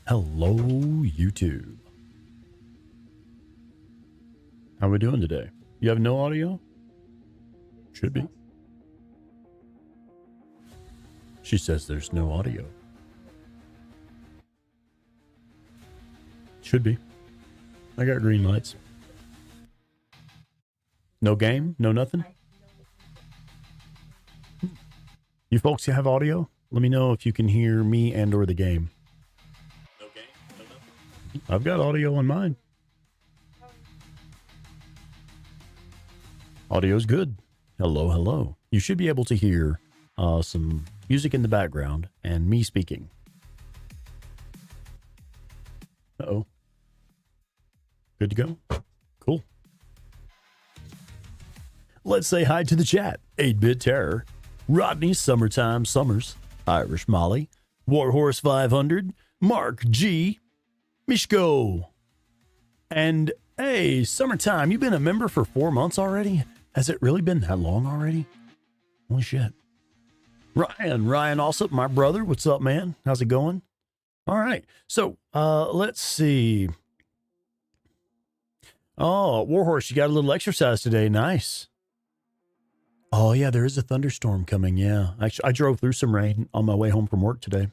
Hello, YouTube. How we doing today? You have no audio? Should be. She says there's no audio. Should be. I got green lights. No game? No nothing? You folks have audio? Let me know if you can hear me and or the game. No game? No nothing? I've got audio on mine. Audio's good. Hello, hello. You should be able to hear some music in the background and me speaking. Uh-oh. Good to go? Cool. Let's say hi to the chat. 8-Bit Terror, Rodney Summertime Summers, Irish Molly, Warhorse 500, Mark G, Mishko, and hey, Summertime, you've been a member for 4 months already? Has it really been that long already? Holy shit. Ryan Alsop, my brother. What's up, man? How's it going? All right. So, let's see. Oh, Warhorse, you got a little exercise today. Nice. Oh, yeah, there is a thunderstorm coming. Yeah. Actually, I drove through some rain on my way home from work today.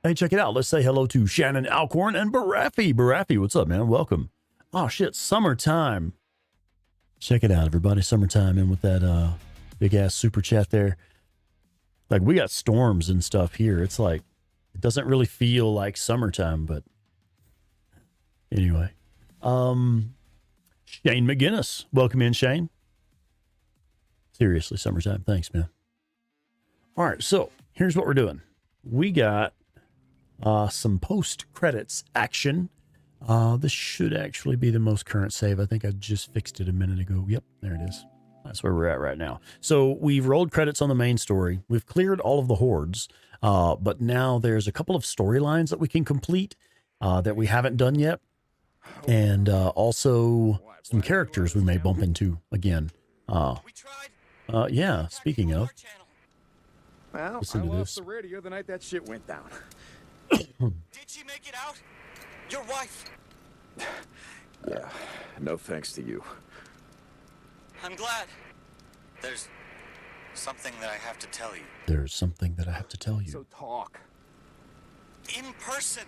Hey, check it out. Let's say hello to Shannon Alcorn and Baraffi. Baraffi, what's up, man? Welcome. Oh, shit. Summertime. Check it out, everybody. Summertime in with that big-ass super chat there. Like, we got storms and stuff here. It's like, it doesn't really feel like summertime, but anyway. Shane McGinnis. Welcome in, Shane. Seriously, summertime. Thanks, man. All right, so here's what we're doing. We got some post-credits action. This should actually be the most current save. I think I just fixed it a minute ago. Yep, there it is. That's where we're at right now. So we've rolled credits on the main story. We've cleared all of the hordes, but now there's a couple of storylines that we can complete that we haven't done yet. And also some characters we may bump into again. Yeah, speaking of. Well, listen to I this. lost the radio the night that shit went down. Did she make it out? Your wife? Yeah, no thanks to you. I'm glad. There's something that I have to tell you. There's something that I have to tell you. So talk. In person.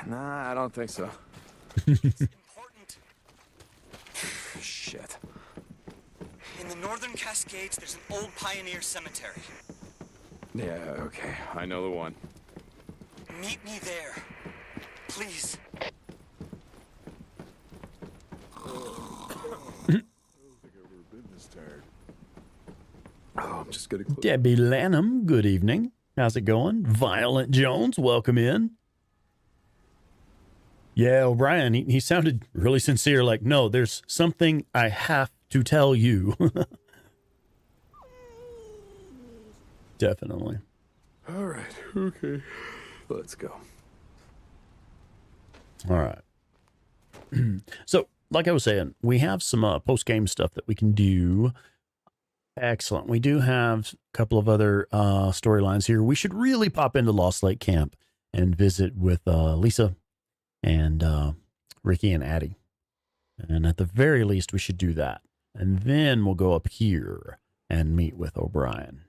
Nah, I don't think so. It's important. Shit. In the northern Cascades, there's an old pioneer cemetery. Yeah, okay. I know the one. Meet me there. Please. Oh, I'm just gonna. Debbie Lanham, good evening. How's it going? Violent Jones, welcome in. Yeah, O'Brien, he sounded really sincere, like, no, there's something I have to tell you. Definitely. All right, okay. Let's go. All right. So, like I was saying, we have some post-game stuff that we can do. Excellent. We do have a couple of other storylines here. We should really pop into Lost Lake Camp and visit with Lisa and Ricky and Addie. And at the very least, we should do that. And then we'll go up here and meet with O'Brien.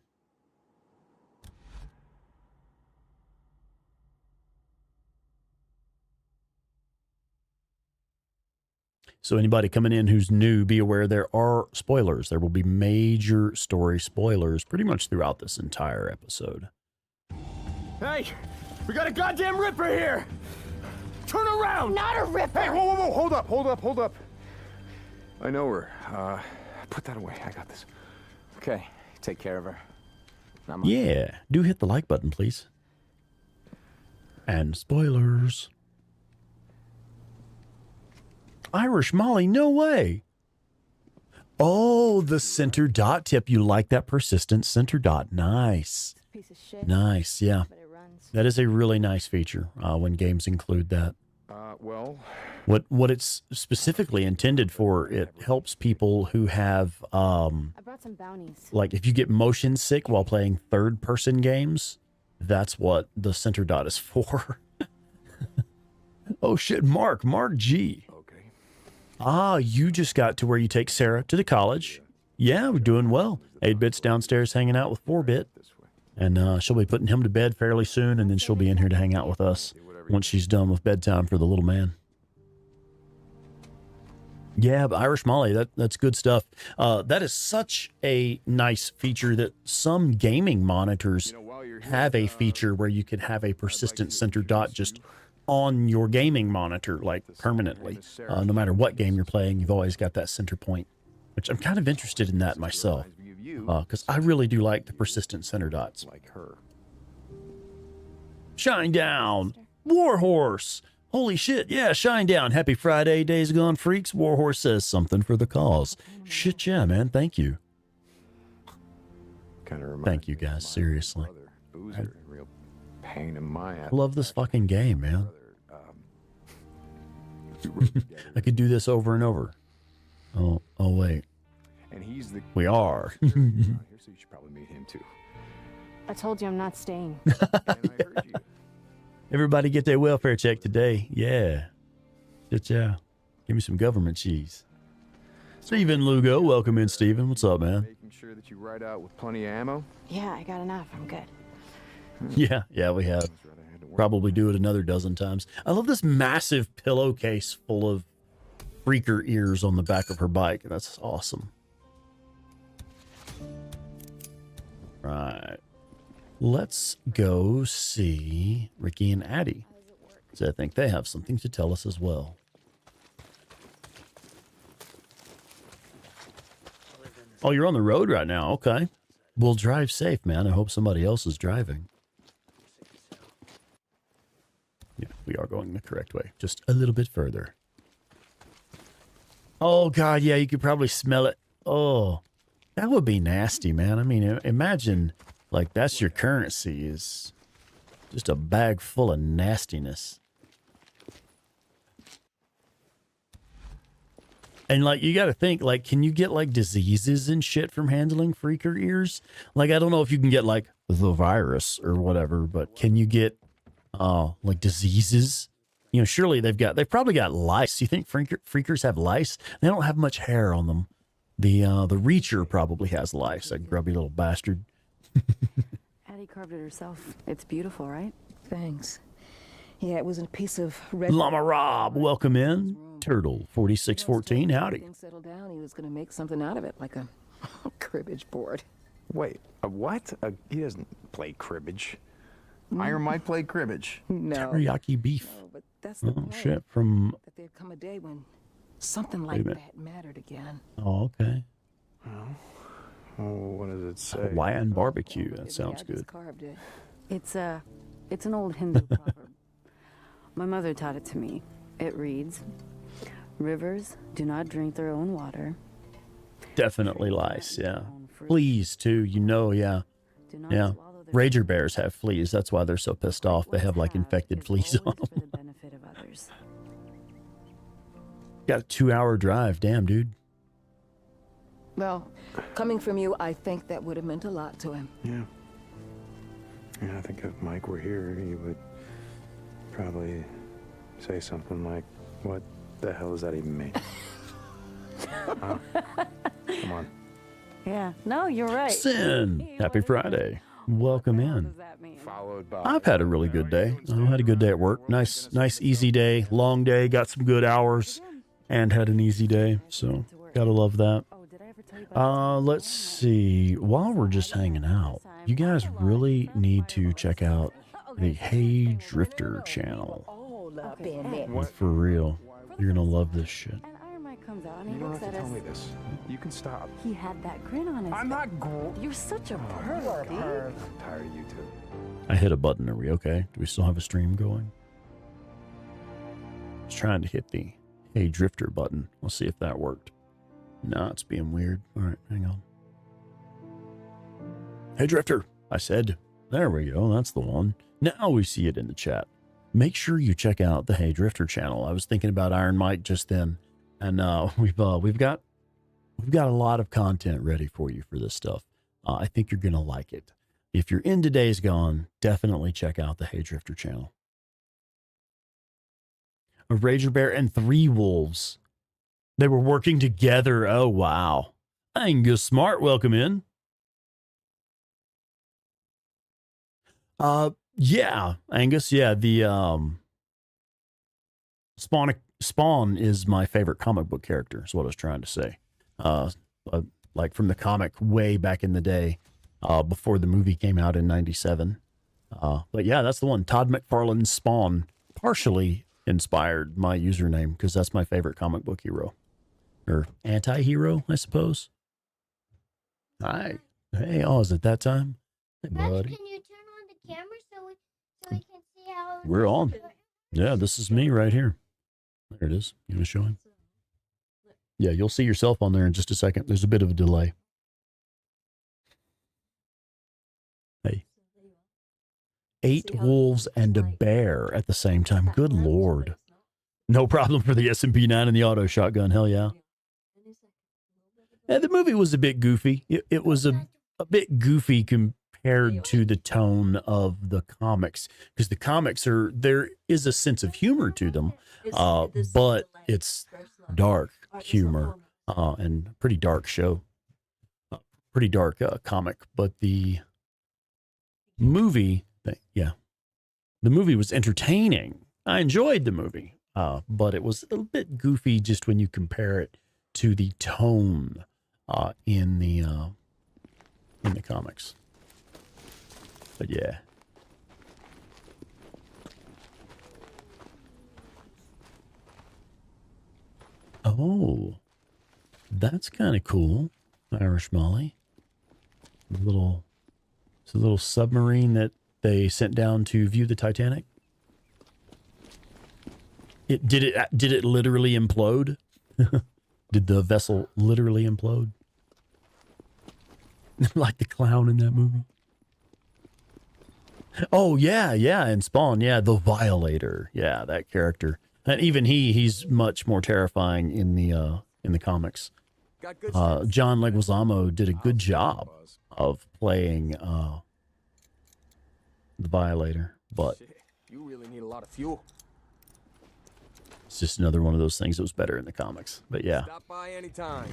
So anybody coming in who's new, be aware there are spoilers. There will be major story spoilers pretty much throughout this entire episode. Hey, we got a goddamn Ripper here! Turn around! Not a Ripper! Hey, whoa, hold up. I know her. Put that away. I got this. Okay, take care of her. Not much. Yeah, do hit the like button, please. And spoilers. Irish Molly, no way. Oh, the center dot tip. You like that persistent center dot. Nice. Piece of shit. Nice, yeah. But it runs. That is a really nice feature when games include that. Well... What it's specifically intended for, it helps people who have, I brought some bounties. like if you get motion sick while playing third-person games, That's what the center dot is for. Oh shit, Mark G. Okay. Ah, you just got to where you take Sarah to the college. Yeah, we're doing well. 8-Bit's downstairs hanging out with 4-Bit. This way. And she'll be putting him to bed fairly soon, and then she'll be in here to hang out with us once she's done with bedtime for the little man. Yeah, but Irish Molly, that's good stuff. That is such a nice feature that some gaming monitors have a feature where you can have a persistent center dot just on your gaming monitor, like permanently. No matter what game you're playing, you've always got that center point, which I'm kind of interested in that myself, because I really do like the persistent center dots. Like her. Shine down, Warhorse. Holy shit, yeah, shine down. Happy Friday, Days Gone Freaks. Warhorse says something for the cause. Shit, yeah, man, thank you. Thank you, guys, seriously. Boozer, real pain in my ass. I love this fucking game, man. I could do this over and over. Oh, wait. And he's the We are. here, so you should probably meet him too. I told you I'm not staying. And I heard you. Everybody get their welfare check today. Yeah. Shit, yeah. Give me some government cheese. Stephen Lugo, welcome in, Stephen. What's up, man? Making sure that you ride out with plenty of ammo. Yeah, I got enough. I'm good. Yeah, we have. Probably do it another dozen times. I love this massive pillowcase full of freaker ears on the back of her bike. That's awesome. Right. Let's go see Ricky and Addie. So I think they have something to tell us as well. Oh, you're on the road right now. Okay. Well, drive safe, man. I hope somebody else is driving. Yeah, we are going the correct way. Just a little bit further. Oh, God, yeah, you could probably smell it. Oh, that would be nasty, man. I mean, imagine, like, that's your currency is just a bag full of nastiness. And, like, you got to think, like, can you get, like, diseases and shit from handling freaker ears? Like, I don't know if you can get, like, the virus or whatever, but can you get, like, diseases? You know, surely they've probably got lice. You think freakers have lice? They don't have much hair on them. The Reacher probably has lice, that grubby little bastard. Addie carved it herself. It's beautiful, right? Thanks. Yeah, it was a piece of red. Llama Rob, welcome in. Turtle 4614, howdy. Things settled down. He was going to make something out of it, like a cribbage board. Wait, a what? He doesn't play cribbage. Iron Mike played cribbage. No. Teriyaki beef. No, but that's the Oh, point, shit, from... that there'd come a day when something Wait like a minute. that mattered again. Oh, okay. Oh, what does it say? Hawaiian barbecue, that Yeah, sounds I good. just carved it. It's an old Hindu proverb. My mother taught it to me. It reads, "Rivers do not drink their own water. Definitely lice, yeah. Fleas, too, you know, yeah. Do not Yeah. swallow their Rager bears have fleas. That's why they're so pissed off. They have, like, infected fleas on always for them. the benefit of others." Got a 2-hour drive. Damn, dude. Well, coming from you, I think that would have meant a lot to him. Yeah. Yeah, I think if Mike were here, he would probably say something like, "What the hell does that even mean?" Come on. Yeah. No, you're right. Sin. Happy Friday. Welcome What in. does that mean? Followed by. I've had a really good day. I had a good day at work. Nice, easy day. Long day. Got some good hours and had an easy day. So, gotta love that. Oh, did I ever tell you about Let's see. While we're just hanging out, you guys really need to check out the Hey Drifter channel. All up Okay, in hey. it. What? For real. You're gonna love this shit. And Iron Mike comes out and You he don't looks have to at tell me us. this. You can stop. He had that grin on his I'm face. not You're such a perv, dude. I'm tired of you two. I hit a button. Are we okay? Do we still have a stream going? I was trying to hit the Hey Drifter button. We'll see if that worked. No, it's being weird. All right, hang on. Hey Drifter, I said. There we go. That's the one. Now we see it in the chat. Make sure you check out the Hey Drifter channel. I was thinking about Iron Mike just then, and we've got a lot of content ready for you for this stuff. I think you're gonna like it. if you're into Days Gone, definitely check out the Hey Drifter channel. A Rager Bear and 3 wolves. They were working together. Oh, wow. Angus Smart, welcome in. Yeah, Angus, yeah, the Spawn is my favorite comic book character, is what I was trying to say. Like from the comic way back in the day, before the movie came out in 97. But yeah, that's the one. Todd McFarlane's Spawn partially inspired my username because that's my favorite comic book hero. Or anti-hero, I suppose. Hi. Hey, oh, is it that time? Hey, buddy. Can you turn on the camera so we can see how We're on. Yeah, this is me right here. There it is. You want to show him? Yeah, you'll see yourself on there in just a second. There's a bit of a delay. Hey. 8 wolves and a bear at the same time. Good Lord. No problem for the SMP 9 and the auto shotgun. Hell yeah. And the movie was a bit goofy. It was a bit goofy compared to the tone of the comics, because the comics there is a sense of humor to them, but it's dark humor and pretty dark show, pretty dark comic. But the movie, the movie was entertaining. I enjoyed the movie, but it was a little bit goofy just when you compare it to the tone in the comics. But yeah. Oh, that's kind of cool, Irish Molly. It's a little submarine that they sent down to view the Titanic. Did it literally implode? Did the vessel literally implode? Like the clown in that movie. Oh, yeah, and Spawn, yeah, the Violator. Yeah, that character. And even he's much more terrifying in the comics. John Leguizamo did a good job of playing the Violator, but you really need a lot of fuel. It's just another one of those things that was better in the comics. But yeah. Stop by anytime.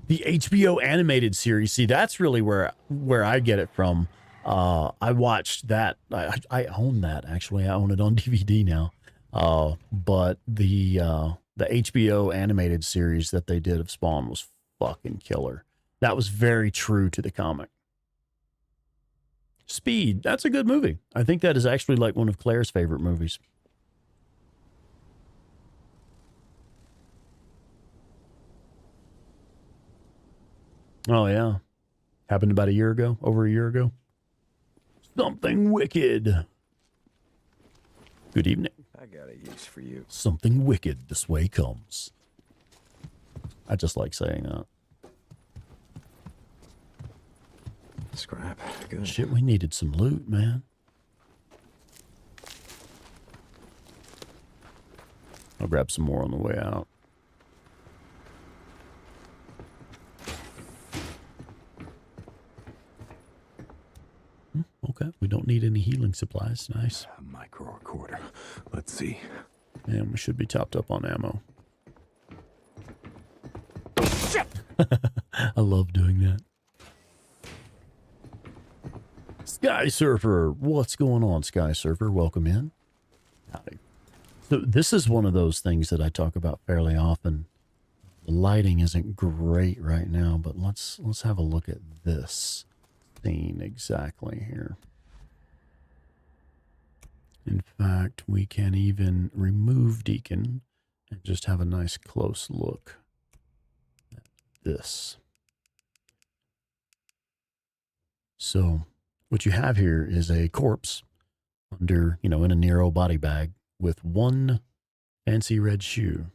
The HBO animated series, see, that's really where I get it from. I watched that. I own that, actually. I own it on DVD now. But the HBO animated series that they did of Spawn was fucking killer. That was very true to the comic. Speed, that's a good movie. I think that is actually like one of Claire's favorite movies. Oh, yeah. Happened about over a year ago. Something wicked. Good evening. I got a use for you. Something wicked this way comes. I just like saying that. Scrap. Good. Shit, we needed some loot, man. I'll grab some more on the way out. Okay, we don't need any healing supplies. Nice. A micro recorder. Let's see. And we should be topped up on ammo. Shit! I love doing that. Sky Surfer, what's going on, Sky Surfer? Welcome in. Howdy. So this is one of those things that I talk about fairly often. The lighting isn't great right now, but let's have a look at this scene exactly here. In fact, we can even remove Deacon and just have a nice close look at this. So what you have here is a corpse under, in a Nero body bag with one fancy red shoe.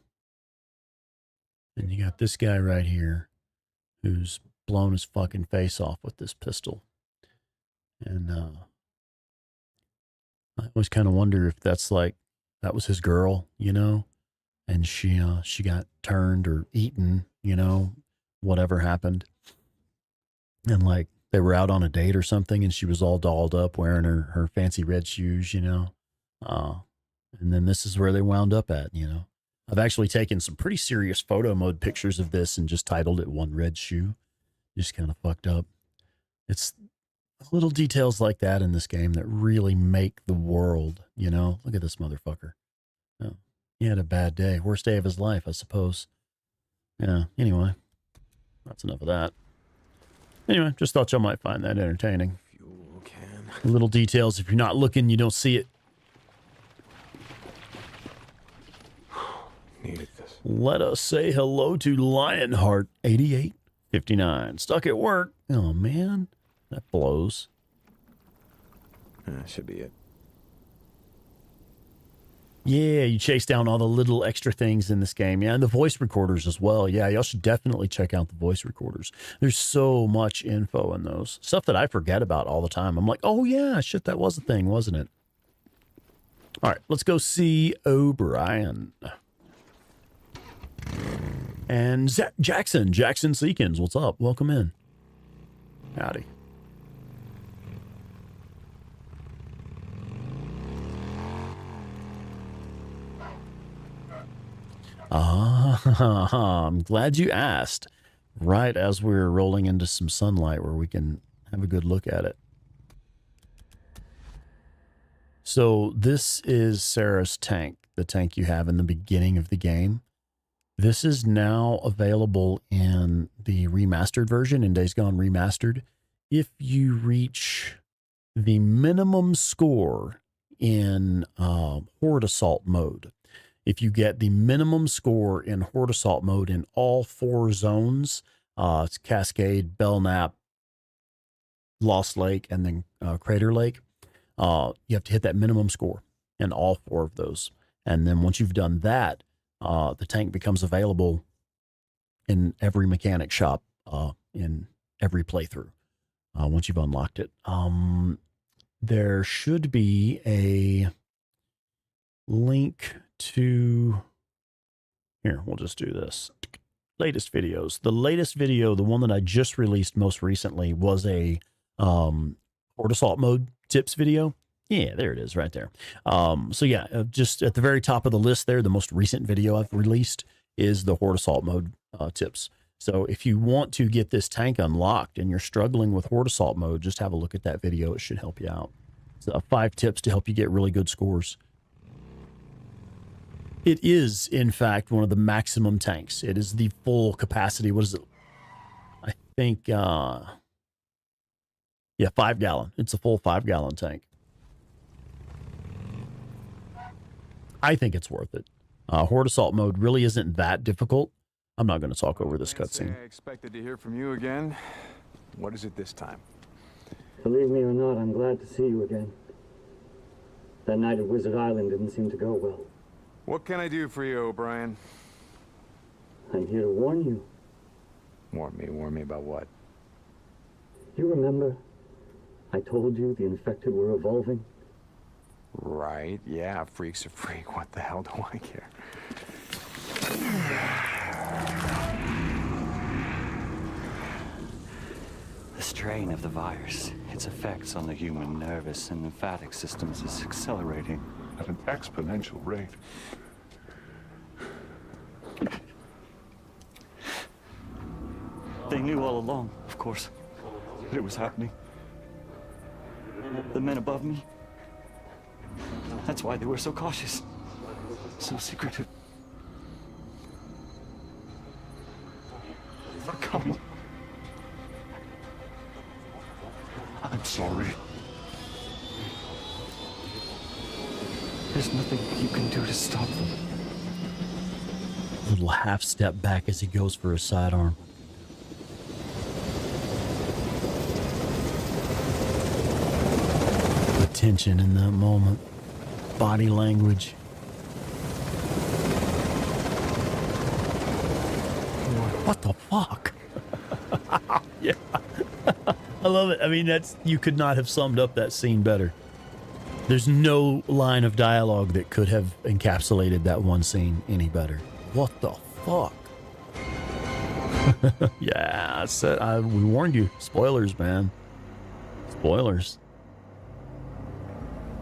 And you got this guy right here who's blown his fucking face off with this pistol. And I always kind of wonder if that's like, that was his girl, and she got turned or eaten, whatever happened. And like, they were out on a date or something, and she was all dolled up wearing her fancy red shoes, you know. And then this is where they wound up at, you know. I've actually taken some pretty serious photo mode pictures of this and just titled it One Red Shoe. Just kind of fucked up. It's little details like that in this game that really make the world, you know. Look at this motherfucker. Oh, he had a bad day. Worst day of his life, I suppose. Yeah, anyway. That's enough of that. Anyway, just thought y'all might find that entertaining. Fuel can. Little details. If you're not looking, you don't see it. Needed this. Let us say hello to Lionheart 8859. Stuck at work. Oh, man. That blows. Should be it. Yeah, you chase down all the little extra things in this game. Yeah, and the voice recorders as well. Yeah, y'all should definitely check out the voice recorders. There's so much info in those. Stuff that I forget about all the time. I'm like, oh, yeah, shit, that was a thing, wasn't it? All right, let's go see O'Brien. And Jackson Seekins, what's up? Welcome in. Howdy. I'm glad you asked. Right as we're rolling into some sunlight where we can have a good look at it. So this is Sarah's tank, the tank you have in the beginning of the game. This is now available in the remastered version, in Days Gone Remastered. If you reach the minimum score in Horde Assault mode, if you get the minimum score in Horde Assault mode in all 4 zones, it's Cascade, Belknap, Lost Lake, and then Crater Lake, you have to hit that minimum score in all 4 of those. And then once you've done that, the tank becomes available in every mechanic shop in every playthrough once you've unlocked it. There should be a link to... Here, we'll just do this. Latest videos. The latest video, the one that I just released most recently, was a Horde Assault mode tips video. Yeah, there it is right there. So yeah, just at the very top of the list there, the most recent video I've released is the Horde Assault mode tips. So if you want to get this tank unlocked and you're struggling with Horde Assault mode, just have a look at that video. It should help you out. So 5 tips to help you get really good scores. It is, in fact, one of the maximum tanks. It is the full capacity. What is it? I think, yeah, 5 gallon. It's a full 5 gallon tank. I think it's worth it. Horde Assault mode really isn't that difficult. I'm not going to talk over this cutscene. I expected to hear from you again. What is it this time? Believe me or not, I'm glad to see you again. That night at Wizard Island didn't seem to go well. What can I do for you, O'Brien? I'm here to warn you. Warn me about what? You remember? I told you the infected were evolving. Right, yeah, freak's a freak. What the hell do I care? The strain of the virus, its effects on the human nervous and lymphatic systems is accelerating at an exponential rate. They knew all along, of course, that it was happening. The men above me. That's why they were so cautious, so secretive. They're coming. I'm sorry. There's nothing you can do to stop them. Little half step back as he goes for a sidearm. The tension in that moment. Body language. What the fuck? Yeah. I love it. I mean, you could not have summed up that scene better. There's no line of dialogue that could have encapsulated that one scene any better. What the fuck? Yeah, we warned you. Spoilers, man. Spoilers.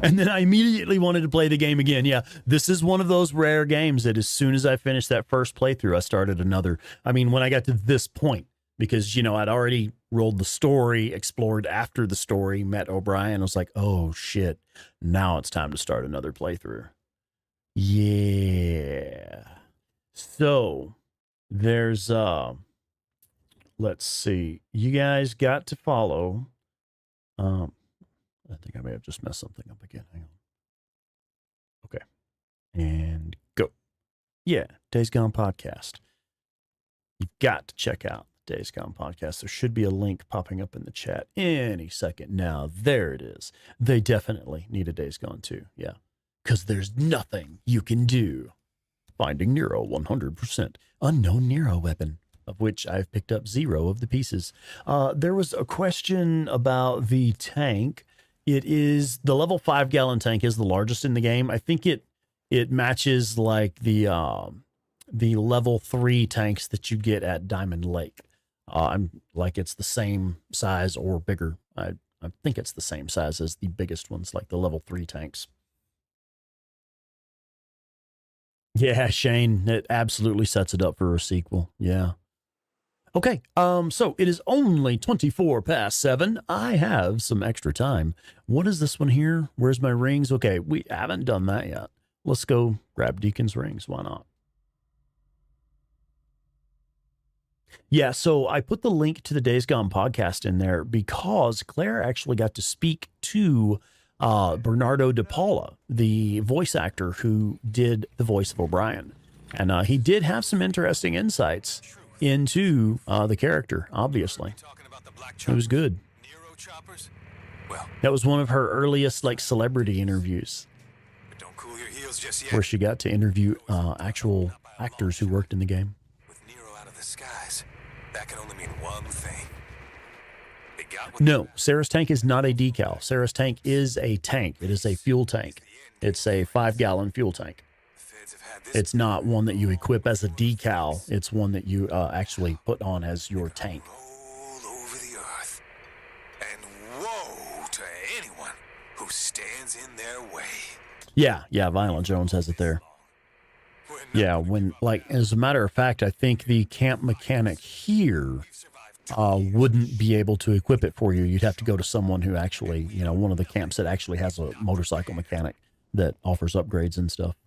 And then I immediately wanted to play the game again. Yeah, this is one of those rare games that as soon as I finished that first playthrough, I started another. I mean, when I got to this point, because, you know, I'd already rolled the story, explored after the story, met O'Brien. I was like, oh, shit. Now it's time to start another playthrough. Yeah. So there's, let's see. You guys got to follow. I think I may have just messed something up again. Hang on. Okay. And go. Yeah, Days Gone podcast. You've got to check out Days Gone podcast. There should be a link popping up in the chat any second now. There it is. They definitely need a Days Gone too. Yeah. Because there's nothing you can do. Finding Nero 100%. Unknown Nero weapon, of which I've picked up 0 of the pieces. There was a question about the tank. It is the level 5-gallon tank is the largest in the game. I think it matches like the level 3 tanks that you get at Diamond Lake. I'm like it's the same size or bigger. I think it's the same size as the biggest ones, like the level 3 tanks. Yeah, Shane, it absolutely sets it up for a sequel. Yeah. Okay, so it is only 24 past 7. I have some extra time. What is this one here? Where's my rings? Okay, we haven't done that yet. Let's go grab Deacon's rings. Why not? Yeah, so I put the link to the Days Gone podcast in there because Claire actually got to speak to Bernardo de Paula, the voice actor who did the voice of O'Brien. And he did have some interesting insights into the character, obviously. It was good. That was one of her earliest like celebrity interviews where she got to interview actual actors who worked in the game. With Nero out of the skies, that can only mean one thing. No, Sarah's tank is not a decal. Sarah's tank is a tank. It is a fuel tank. It's a 5-gallon fuel tank. It's not one that you equip as a decal. It's one that you actually put on as your tank. Roll over the earth. And woe to anyone who stands in their way. Yeah, Violent Jones has it there. Yeah, when, like, as a matter of fact, I think the camp mechanic here wouldn't be able to equip it for you. You'd have to go to someone who actually, you know, one of the camps that actually has a motorcycle mechanic that offers upgrades and stuff.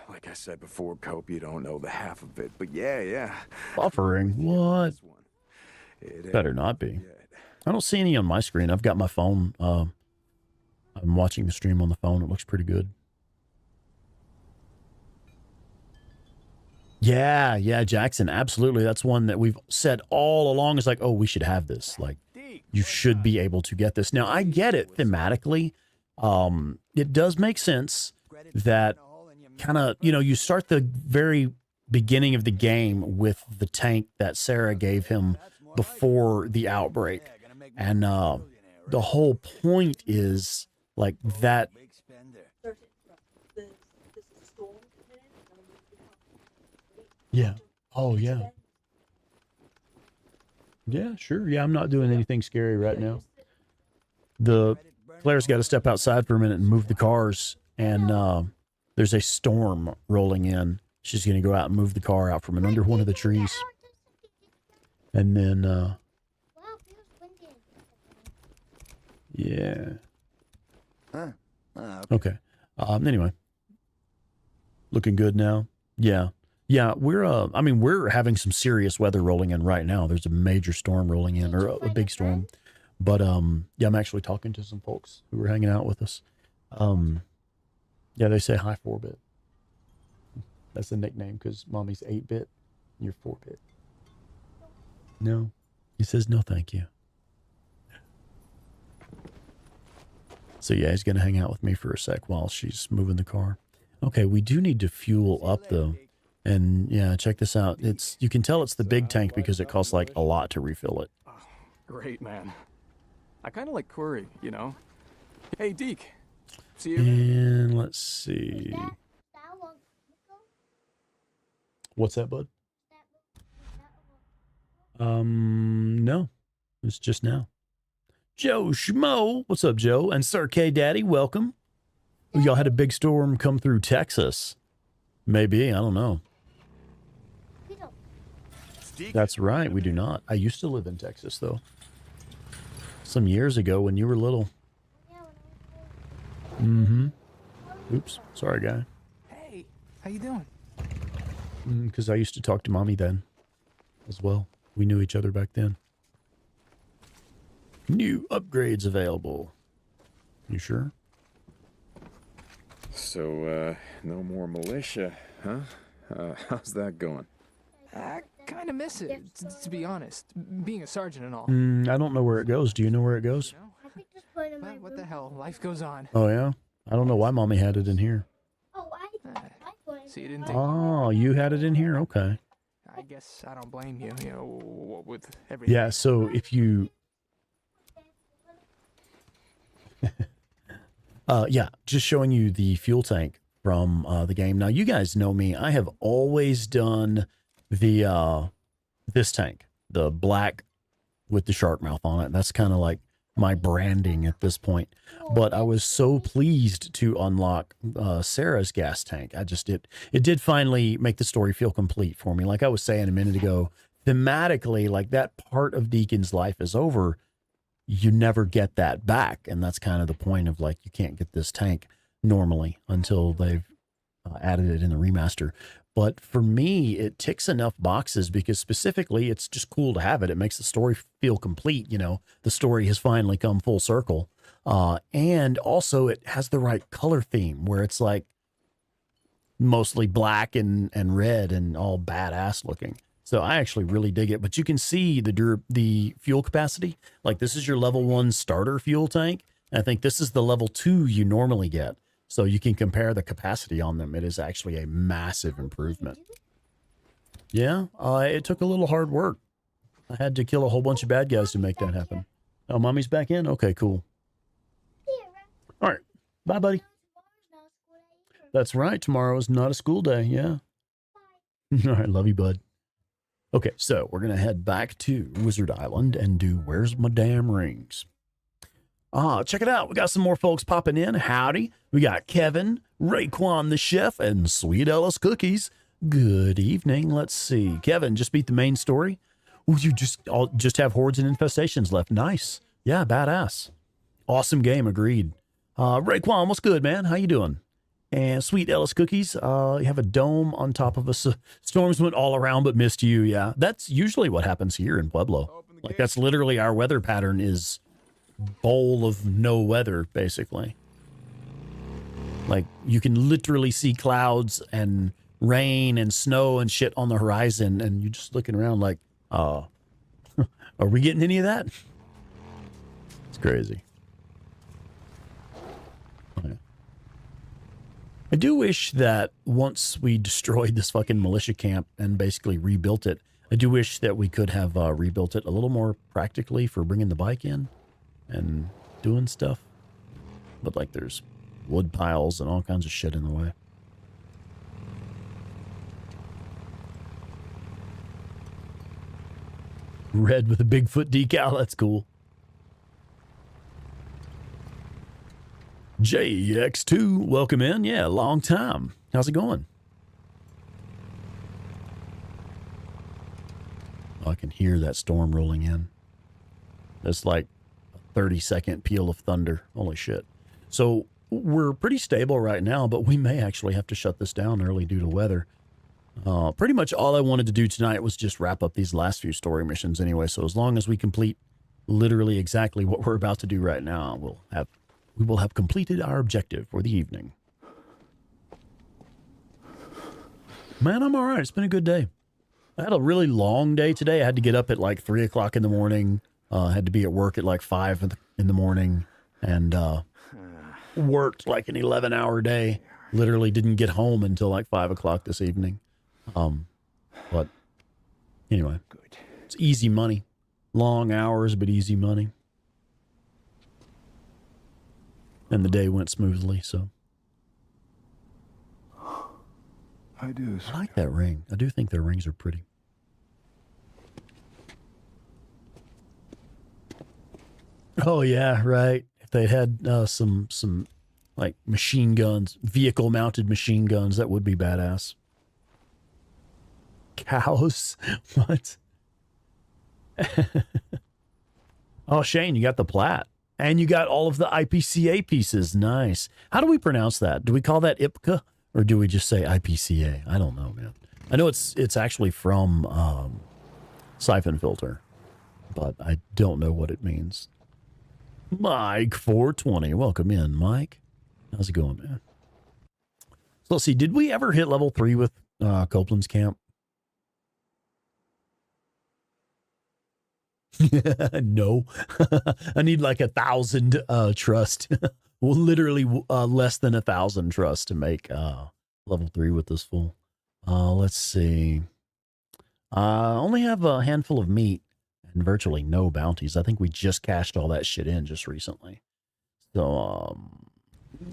Like I said before, Cope, you don't know the half of it, but yeah. Buffering? What? Better not be. I don't see any on my screen. I've got my phone. I'm watching the stream on the phone. It looks pretty good. Yeah, Jackson, absolutely. That's one that we've said all along. It's like, oh, we should have this. Like, you should be able to get this. Now, I get it thematically. It does make sense that kind of, you know, you start the very beginning of the game with the tank that Sarah gave him before the outbreak. And the whole point is like that. Yeah. Oh, yeah. Yeah, sure. Yeah, I'm not doing anything scary right now. Claire's got to step outside for a minute and move the cars. And there's a storm rolling in. She's going to go out and move the car out from under one of the trees. And then, yeah. Okay. Anyway. Looking good now. Yeah. Yeah, we're having some serious weather rolling in right now. There's a major storm rolling in, or a big storm. But yeah, I'm actually talking to some folks who were hanging out with us. Yeah, they say hi 4-bit. That's the nickname because mommy's 8-bit, you're 4-bit. No, he says no, thank you. So yeah, he's gonna hang out with me for a sec while she's moving the car. Okay, we do need to fuel up though. And yeah, check this out. You can tell it's the big tank because it costs like a lot to refill it. Oh, great, man. I kind of like Curry, you know? Hey, Deke. See you. And let's see. What's that, bud? No. It's just now. Joe Schmo. What's up, Joe? And Sir K Daddy, welcome. Y'all had a big storm come through Texas. Maybe, I don't know. That's right, we do not. I used to live in Texas, though. Some years ago when you were little. Mm-hmm. Oops, sorry, guy. Hey, how you doing? Because I used to talk to Mommy then as well. We knew each other back then. New upgrades available. You sure? So, no more militia, huh? How's that going? I kind of miss it, to be honest. Being a sergeant and all. I don't know where it goes. Do you know where it goes? I think just put it in my But what room. the hell? Life goes on. Oh, yeah? I don't know why Mommy had it in here. Oh, I put it So you in didn't my take Oh, you had it in here? Okay. I guess I don't blame you, you know, with everything. Yeah, so if you... yeah, just showing you the fuel tank from the game. Now, you guys know me. I have always done the this tank, the black with the shark mouth on it. That's kind of like my branding at this point. But I was so pleased to unlock Sarah's gas tank. It did finally make the story feel complete for me. Like I was saying a minute ago, thematically, like that part of Deacon's life is over. You never get that back. And that's kind of the point of like, you can't get this tank normally until they've added it in the remaster. But for me, it ticks enough boxes because specifically it's just cool to have it. It makes the story feel complete. You know, the story has finally come full circle. And also it has the right color theme where it's like mostly black and red and all badass looking. So I actually really dig it, but you can see the fuel capacity. Like this is your level 1 starter fuel tank. And I think this is the level 2 you normally get. So you can compare the capacity on them. It is actually a massive improvement. Yeah, it took a little hard work. I had to kill a whole bunch of bad guys to make that happen. Oh, Mommy's back in? Okay, cool. All right. Bye, buddy. That's right. Tomorrow is not a school day. Yeah. All right. Love you, bud. Okay, so we're going to head back to Wizard Island and do Where's My Damn Rings? Check it out. We got some more folks popping in. Howdy. We got Kevin, Raekwon the Chef, and Sweet Ellis Cookies. Good evening. Let's see. Kevin, just beat the main story. Ooh, you just have hordes and infestations left. Nice. Yeah, badass. Awesome game. Agreed. Raekwon, what's good, man? How you doing? And Sweet Ellis Cookies, you have a dome on top of us. Storms went all around but missed you. Yeah, that's usually what happens here in Pueblo. Like that's literally our weather pattern is bowl of no weather, basically. Like you can literally see clouds and rain and snow and shit on the horizon, and you're just looking around like, are we getting any of that? It's crazy. Okay. I do wish that once we destroyed this fucking militia camp and basically rebuilt it, I do wish that we could have rebuilt it a little more practically for bringing the bike in and doing stuff. But like there's wood piles and all kinds of shit in the way. Red with a Bigfoot decal, that's cool. JX2, welcome in. Yeah, long time. How's it going? Oh, I can hear that storm rolling in. That's like a 30-second peal of thunder. Holy shit. So we're pretty stable right now, but we may actually have to shut this down early due to weather. Pretty much all I wanted to do tonight was just wrap up these last few story missions anyway. So as long as we complete literally exactly what we're about to do right now, we will have completed our objective for the evening. Man, I'm all right. It's been a good day. I had a really long day today. I had to get up at like 3 o'clock in the morning. Had to be at work at like 5 in the morning and worked like an 11-hour day. Literally didn't get home until like 5 o'clock this evening. But anyway, it's easy money. Long hours, but easy money. And the day went smoothly, so. I do. I like that ring. I do think their rings are pretty. Oh yeah, right. If they had some like machine guns, vehicle mounted machine guns, that would be badass. Cows? What? Oh, Shane, you got the plat. And you got all of the IPCA pieces. Nice. How do we pronounce that? Do we call that IPCA? Or do we just say IPCA? I don't know, man. I know it's actually from Siphon Filter, but I don't know what it means. Mike 420. Welcome in, Mike. How's it going, man? So let's see. Did we ever hit level 3 with Copeland's camp? No. I need like 1,000 trust. Well, literally less than 1,000 trust to make level 3 with this fool. Let's see. Only have a handful of meat and virtually no bounties. I think we just cashed all that shit in just recently. So,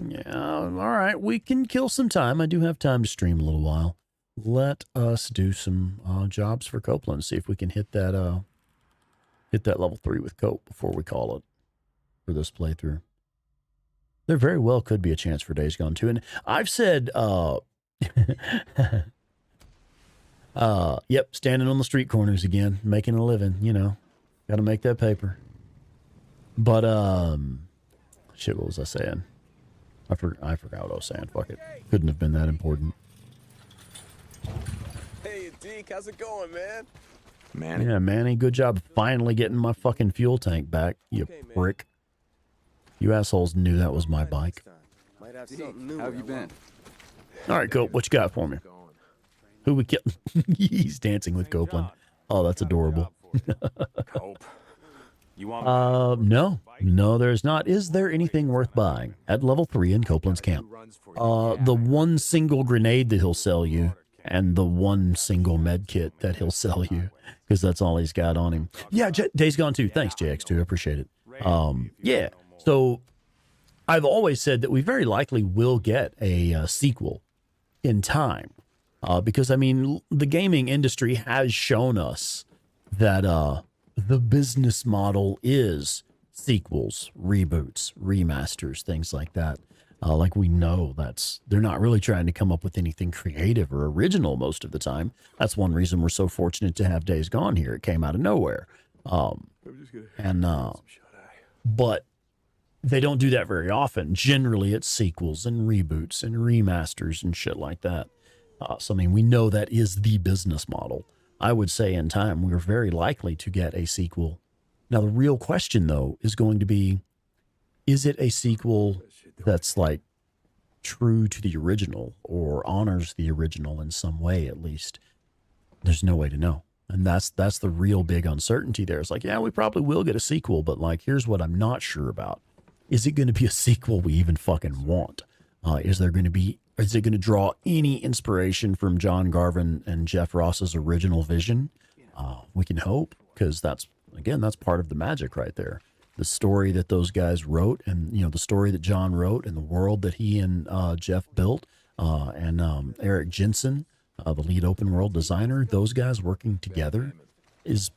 yeah, all right. We can kill some time. I do have time to stream a little while. Let us do some jobs for Copeland. See if we can hit that level 3 with Cope before we call it for this playthrough. There very well could be a chance for Days Gone 2. And I've said, yep, standing on the street corners again, making a living, you know, got to make that paper. But, shit, what was I saying? I forgot what I was saying. Fuck it. Couldn't have been that important. Hey, Deke, how's it going, man? Manny? Yeah, Manny, good job finally getting my fucking fuel tank back, you prick. You assholes knew that was my bike. How have you been? All right, Cope, what you got for me? Who we kill? He's dancing with Copeland. Oh, that's adorable. Cope. You want No, there's not. Is there anything worth buying at level 3 in Copeland's camp? The one single grenade that he'll sell you, and the one single med kit that he'll sell you, because that's all he's got on him. Yeah, Days Gone 2. Thanks, JX2. I appreciate it. Yeah. So I've always said that we very likely will get a sequel in time, because I mean the gaming industry has shown us that the business model is sequels, reboots, remasters, things like that. Like we know they're not really trying to come up with anything creative or original most of the time. That's one reason we're so fortunate to have Days Gone here. It came out of nowhere. But they don't do that very often. Generally, it's sequels and reboots and remasters and shit like that. So, I mean, we know that is the business model. I would say in time, we're very likely to get a sequel. Now, the real question, though, is going to be, is it a sequel that's like true to the original or honors the original in some way, at least? There's no way to know. And that's the real big uncertainty there. It's like, yeah, we probably will get a sequel, but like, here's what I'm not sure about. Is it going to be a sequel we even fucking want? Is it going to draw any inspiration from John Garvin and Jeff Ross's original vision? We can hope, because that's part of the magic right there. The story that those guys wrote, and, you know, the story that John wrote, and the world that he and Jeff built, and Eric Jensen, the lead open world designer, those guys working together is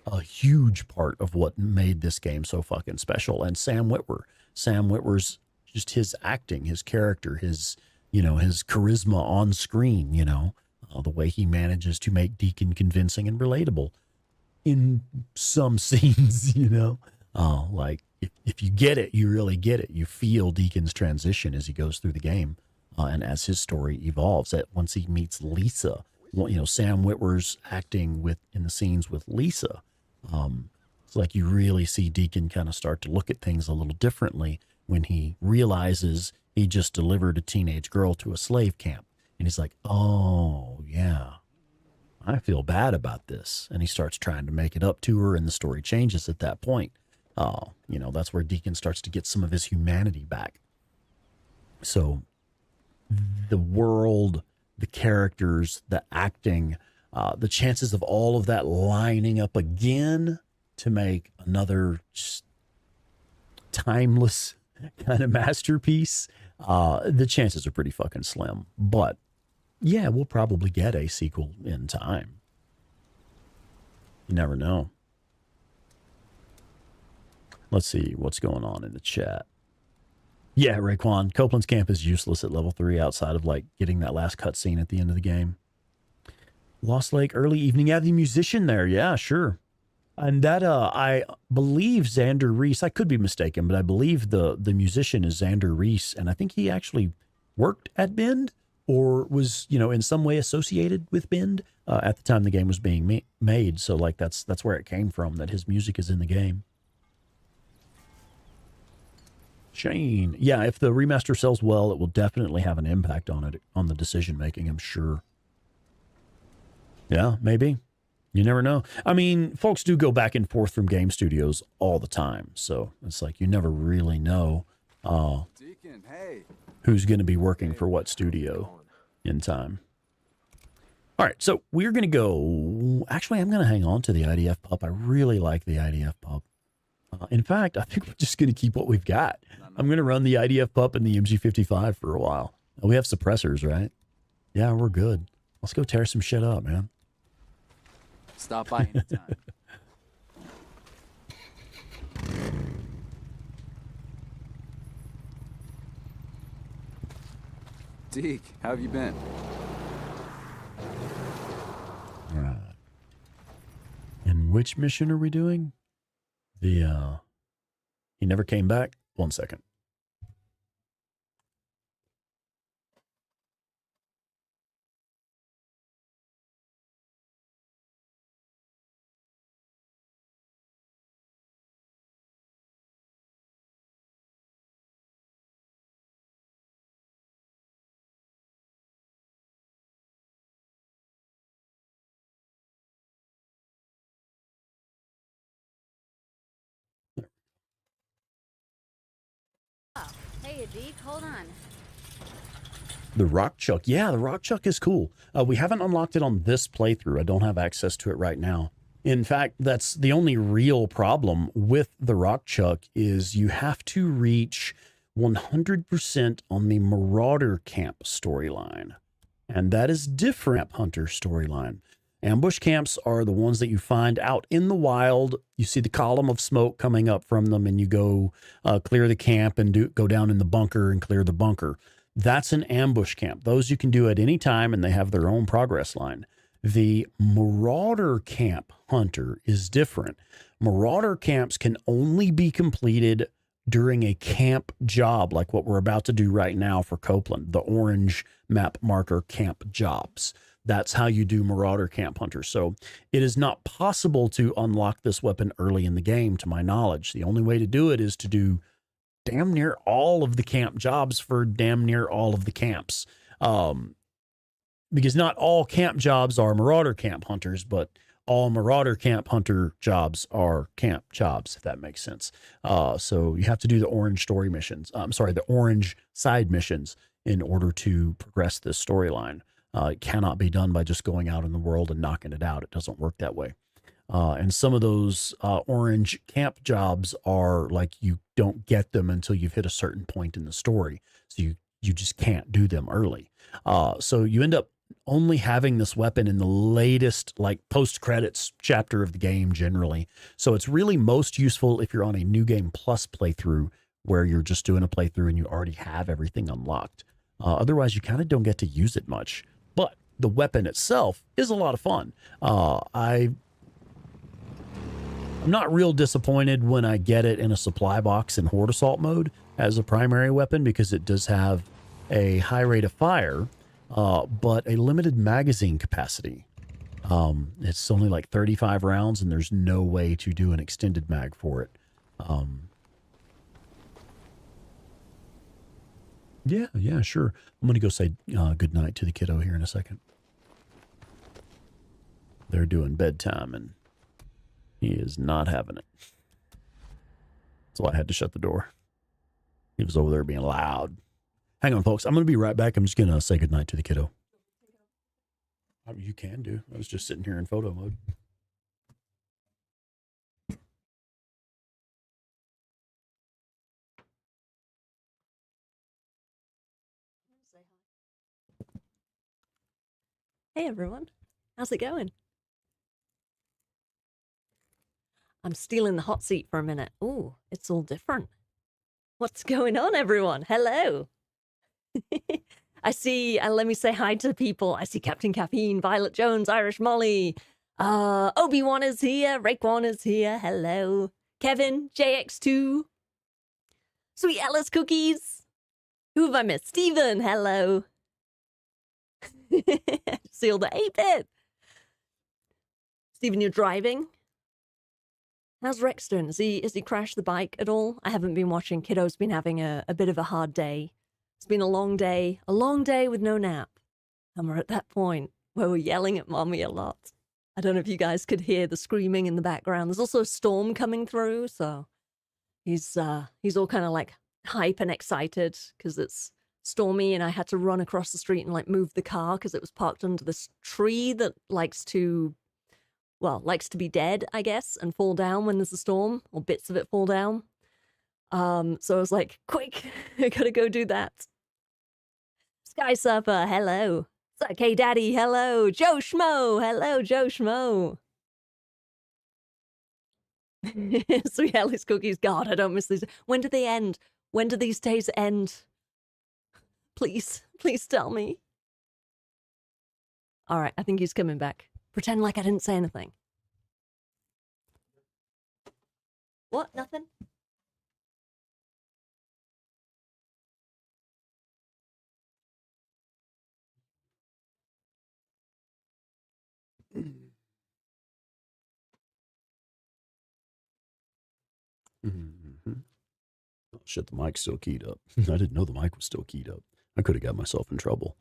a huge part of what made this game so fucking special. And Sam Witwer's just his acting, his character, his charisma on screen, the way he manages to make Deacon convincing and relatable in some scenes, like if you get it, you really get it. You feel Deacon's transition as he goes through the game, and as his story evolves. That once he meets Lisa, Sam Witwer's acting in the scenes with Lisa, it's like you really see Deacon kind of start to look at things a little differently when he realizes he just delivered a teenage girl to a slave camp. And he's like, oh, yeah, I feel bad about this. And he starts trying to make it up to her, and the story changes at that point. That's where Deacon starts to get some of his humanity back. So the world, the characters, the acting, the chances of all of that lining up again to make another just timeless kind of masterpiece, the chances are pretty fucking slim. But yeah, we'll probably get a sequel in time. You never know. Let's see what's going on in the chat. Yeah, Raekwon, Copeland's camp is useless at level 3 outside of like getting that last cutscene at the end of the game. Lost Lake, early evening. Yeah, the musician there. Yeah, sure. And that, I believe Xander Reese, I could be mistaken, but I believe the musician is Xander Reese. And I think he actually worked at Bend or was, you know, in some way associated with Bend at the time the game was being made. So like that's where it came from, that his music is in the game. Shane. Yeah, if the remaster sells well, it will definitely have an impact on it, on the decision making, I'm sure. Yeah, maybe. You never know. I mean, folks do go back and forth from game studios all the time. So it's like you never really know Deacon, hey. who's going to be working for what studio in time. All right, so we're going to go... Actually, I'm going to hang on to the IDF pup. I really like the IDF pup. In fact, I think we're just going to keep what we've got. I'm going to run the IDF pup and the MG55 for a while. We have suppressors, right? Yeah, we're good. Let's go tear some shit up, man. Stop by anytime. Deke, how have you been? All right. And which mission are we doing? The, he never came back? 1 second. Hey, Deke, hold on. The Rock Chuck. Yeah, the Rock Chuck is cool. We haven't unlocked it on this playthrough. I don't have access to it right now. In fact, that's the only real problem with the Rock Chuck is you have to reach 100% on the Marauder Camp storyline. And that is different Hunter storyline. Ambush camps are the ones that you find out in the wild. You see the column of smoke coming up from them and you go clear the camp and go down in the bunker and clear the bunker. That's an ambush camp. Those you can do at any time and they have their own progress line. The Marauder Camp Hunter is different. Marauder camps can only be completed during a camp job like what we're about to do right now for Copeland, the orange map marker camp jobs. That's how you do Marauder Camp Hunter. So it is not possible to unlock this weapon early in the game, to my knowledge. The only way to do it is to do damn near all of the camp jobs for damn near all of the camps. Because not all camp jobs are Marauder Camp Hunters, but all Marauder Camp Hunter jobs are camp jobs, if that makes sense. So you have to do the orange story missions. I'm sorry, the orange side missions in order to progress this storyline. It cannot be done by just going out in the world and knocking it out. It doesn't work that way. And some of those orange camp jobs are like you don't get them until you've hit a certain point in the story. So you just can't do them early. So you end up only having this weapon in the latest like post-credits chapter of the game generally. So it's really most useful if you're on a New Game Plus playthrough where you're just doing a playthrough and you already have everything unlocked. Otherwise, you kind of don't get to use it much. But the weapon itself is a lot of fun. I'm not real disappointed when I get it in a supply box in Horde Assault mode as a primary weapon because it does have a high rate of fire, but a limited magazine capacity. It's only like 35 rounds and there's no way to do an extended mag for it. Yeah, sure. I'm going to go say good night to the kiddo here in a second. They're doing bedtime and he is not having it. So I had to shut the door. He was over there being loud. Hang on, folks. I'm going to be right back. I'm just going to say good night to the kiddo. You can do. I was just sitting here in photo mode. Hey everyone, how's it going? I'm stealing the hot seat for a minute. Ooh, it's all different. What's going on, everyone? Hello. Let me say hi to people. I see Captain Caffeine, Violet Jones, Irish Molly. Obi-Wan is here. Raekwon is here. Hello. Kevin, JX2. Sweet Alice Cookies. Who have I missed? Steven, hello. Seal the 8-bit. Steven, you're driving? How's Rex doing? Has he crashed the bike at all? I haven't been watching. Kiddo's been having a bit of a hard day. It's been a long day with no nap. And we're at that point where we're yelling at mommy a lot. I don't know if you guys could hear the screaming in the background. There's also a storm coming through, so he's all kind of like hype and excited because it's stormy, and I had to run across the street and like move the car because it was parked under this tree that likes to be dead, I guess, and fall down when there's a storm, or bits of it fall down. So I was like, quick, I gotta go do that. Sky Surfer, hello. K Daddy, hello. Joe Schmo, hello, Joe Schmo. Sweet Alice Cookies, God, I don't miss these. When do they end? When do these days end? Please tell me. All right, I think he's coming back. Pretend like I didn't say anything. What? Nothing? Mm-hmm. Oh, shit, the mic's still keyed up. I didn't know the mic was still keyed up. I could have got myself in trouble.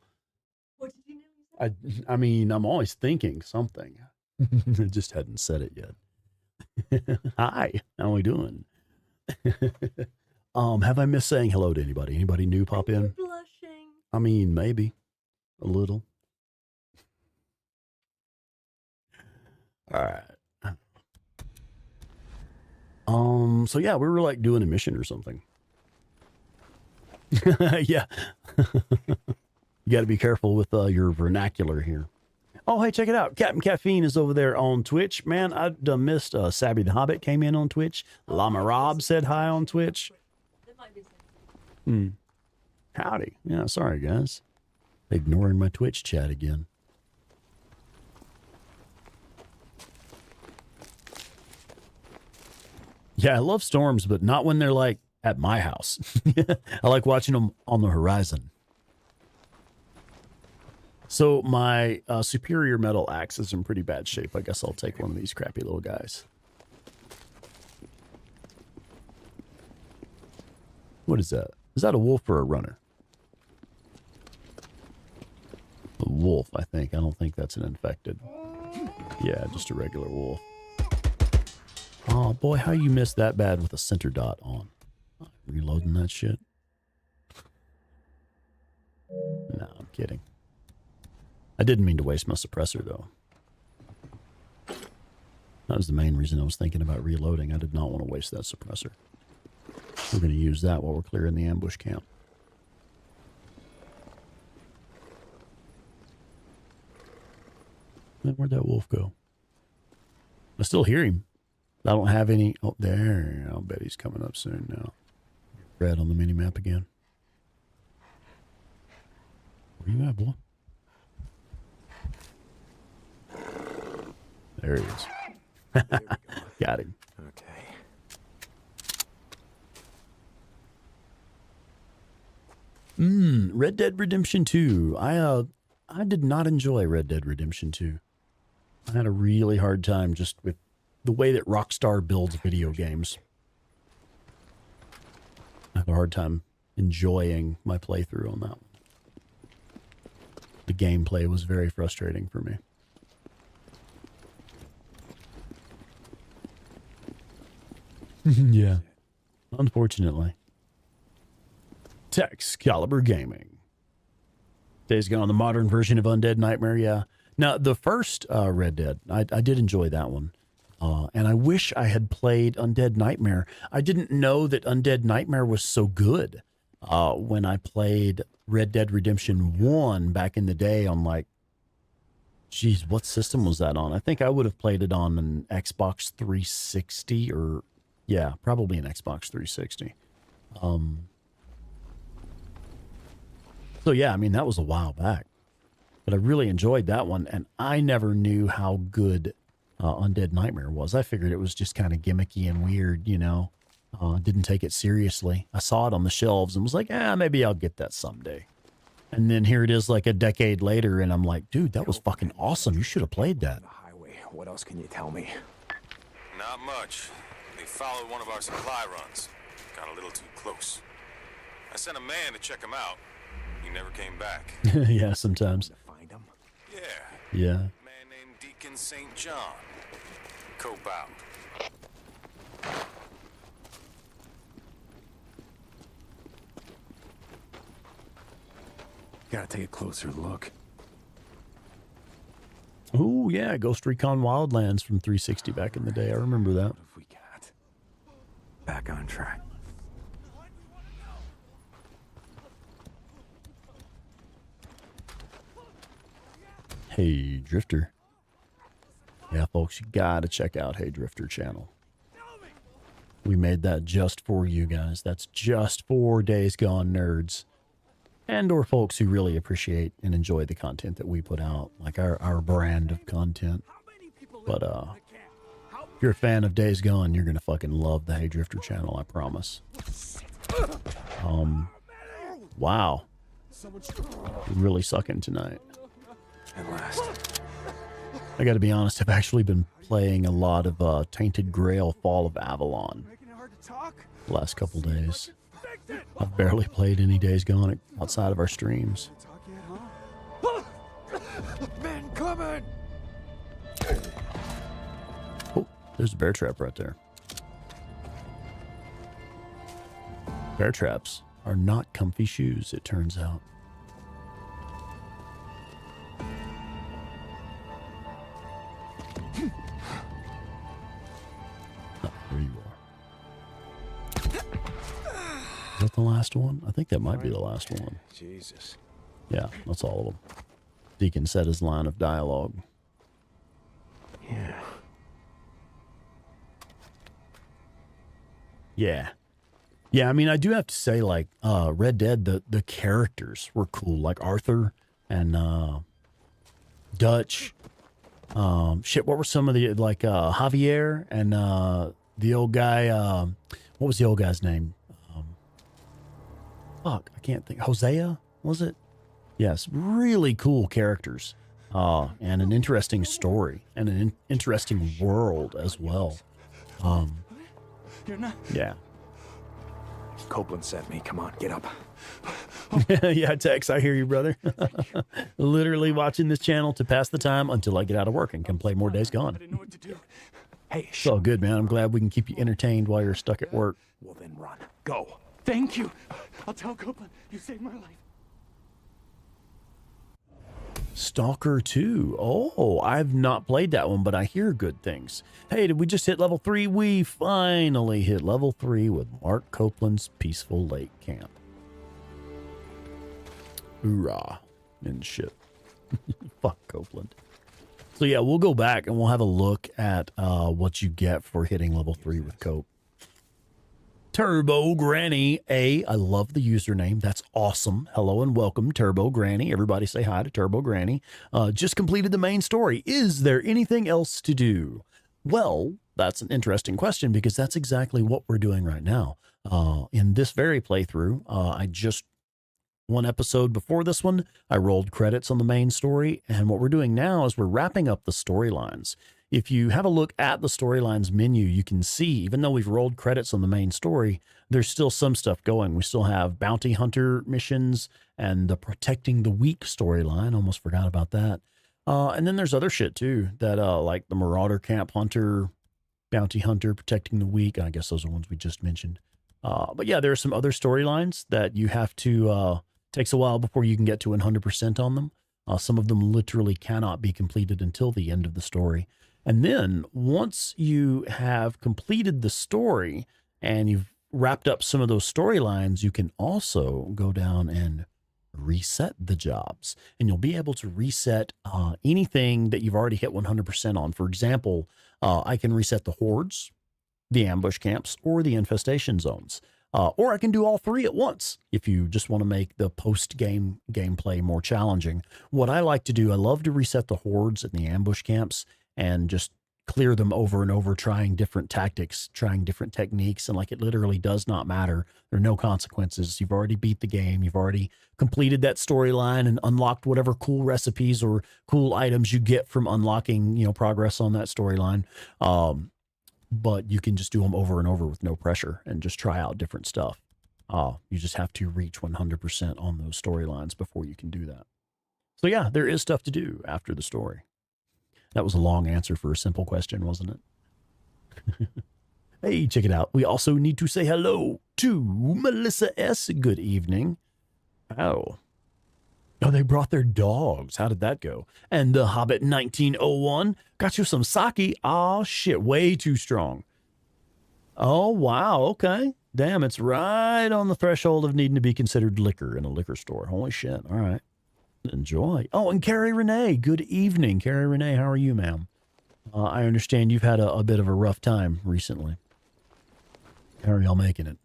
What did you know? I mean, I'm always thinking something. I just hadn't said it yet. Hi, how we doing? Have I missed saying hello to anybody? Anybody new pop in? Blushing. I mean, maybe a little. All right. So yeah, we were like doing a mission or something. Yeah. You got to be careful with your vernacular here. Oh, hey, check it out. Captain Caffeine is over there on Twitch. Man, I done missed Sabby the Hobbit came in on Twitch. Llama Rob said hi on Twitch. Howdy. Yeah, sorry, guys. Ignoring my Twitch chat again. Yeah, I love storms, but not when they're like at my house. I like watching them on the horizon. So my superior metal axe is in pretty bad shape. I guess I'll take one of these crappy little guys. What is that? Is that a wolf or a runner? A wolf, I think. I don't think that's an infected. Yeah, just a regular wolf. Oh boy, how you missed that bad with a center dot on. Reloading that shit. No, I'm kidding. I didn't mean to waste my suppressor though. That was the main reason I was thinking about reloading. I did not want to waste that suppressor. We're going to use that while we're clearing the ambush camp. Man, where'd that wolf go? I still hear him. I don't have any. Oh, there. I'll bet he's coming up soon now. Red on the mini map again. Where you at, boy? There he is. Got him. Okay. Red Dead Redemption 2. I did not enjoy Red Dead Redemption 2. I had a really hard time just with the way that Rockstar builds video games. I had a hard time enjoying my playthrough on that one. The gameplay was very frustrating for me. Yeah. Unfortunately. Excalibur Gaming. Days Gone, the modern version of Undead Nightmare, yeah. Now, the first Red Dead, I did enjoy that one. And I wish I had played Undead Nightmare. I didn't know that Undead Nightmare was so good when I played Red Dead Redemption 1 back in the day on like Geez, what system was that on? I think I would have played it on an Xbox 360 or, yeah, probably an Xbox 360. So yeah, I mean, that was a while back, but I really enjoyed that one. And I never knew how good Undead Nightmare was. I figured it was just kind of gimmicky and weird, you know, didn't take it seriously. I saw it on the shelves and was like, maybe I'll get that someday. And then here it is like a decade later, and I'm like, dude, that was fucking awesome. You should have played that. Highway. What else can you tell me? Not much. They followed one of our supply runs. Got a little too close. I sent a man to check him out. He never came back. Yeah, sometimes. Find him? Yeah. Yeah. Man named Deacon St. John. Cope out. Gotta take a closer look. Oh, yeah, Ghost Recon Wildlands from 360 back in the day. I remember that. What have we got? Back on track. Hey Drifter. Yeah, folks, you gotta check out Hey Drifter channel. We made that just for you guys. That's just for Days Gone nerds. And or folks who really appreciate and enjoy the content that we put out, like our brand of content. But if you're a fan of Days Gone, you're gonna fucking love the Hey Drifter channel, I promise. Wow. You're really sucking tonight. At last. I gotta be honest, I've actually been playing a lot of Tainted Grail Fall of Avalon the last couple days. I've barely played any Days Gone outside of our streams. Men coming! Oh, there's a bear trap right there. Bear traps are not comfy shoes, it turns out. There you are. Is that the last one? I think that might be the last one. Jesus. Yeah, that's all of them. Deacon said his line of dialogue. Yeah. Yeah. Yeah, I mean, I do have to say, like, Red Dead, the characters were cool. Like Arthur and Dutch. Shit, what were some of the, like, Javier and the old guy, what was the old guy's name? Fuck, I can't think. Hosea, was it? Yes, really cool characters. And an interesting story and an interesting world as well. You're not. Yeah. Copeland sent me. Come on, get up. Yeah, Tex, I hear you, brother. Literally watching this channel to pass the time until I get out of work and can play more Days Gone. I didn't know what to do. Hey, It's all good, man. I'm glad we can keep you entertained while you're stuck at work. Well, then run. Go. Thank you. I'll tell Copeland you saved my life. Stalker 2. Oh, I've not played that one, but I hear good things. Hey, did we just hit level 3? We finally hit level 3 with Mark Copeland's Peaceful Lake Camp. Hoorah. And shit. Fuck Copeland. So yeah, we'll go back and we'll have a look at what you get for hitting level 3 with Cope. Turbo Granny A. I love the username. That's awesome. Hello and welcome, Turbo Granny. Everybody say hi to Turbo Granny. Just completed the main story. Is there anything else to do? Well, that's an interesting question because that's exactly what we're doing right now. In this very playthrough, I just one episode before this one, I rolled credits on the main story. And what we're doing now is we're wrapping up the storylines. If you have a look at the storylines menu, you can see, even though we've rolled credits on the main story, there's still some stuff going. We still have bounty hunter missions and the protecting the weak storyline. Almost forgot about that. And then there's other shit too, that like the Marauder Camp Hunter, bounty hunter, protecting the weak. I guess those are ones we just mentioned. But yeah, there are some other storylines that you have to, takes a while before you can get to 100% on them. Some of them literally cannot be completed until the end of the story. And then once you have completed the story and you've wrapped up some of those storylines, you can also go down and reset the jobs, and you'll be able to reset anything that you've already hit 100% on. For example, I can reset the hordes, the ambush camps, or the infestation zones. Or I can do all three at once if you just want to make the post-game gameplay more challenging. What I like to do, I love to reset the hordes and the ambush camps and just clear them over and over, trying different tactics, trying different techniques, and like it literally does not matter. There are no consequences. You've already beat the game. You've already completed that storyline and unlocked whatever cool recipes or cool items you get from unlocking, you know, progress on that storyline. But you can just do them over and over with no pressure and just try out different stuff. You just have to reach 100% on those storylines before you can do that. So yeah, there is stuff to do after the story. That was a long answer for a simple question, wasn't it? Hey, check it out. We also need to say hello to Melissa S. Good evening. Oh, they brought their dogs. How did that go? And the Hobbit 1901 got you some sake. Oh, shit. Way too strong. Oh, wow. Okay. Damn, it's right on the threshold of needing to be considered liquor in a liquor store. Holy shit. All right. Enjoy. Oh, and Carrie Renee. Good evening. Carrie Renee, how are you, ma'am? I understand you've had a bit of a rough time recently. How are y'all making it?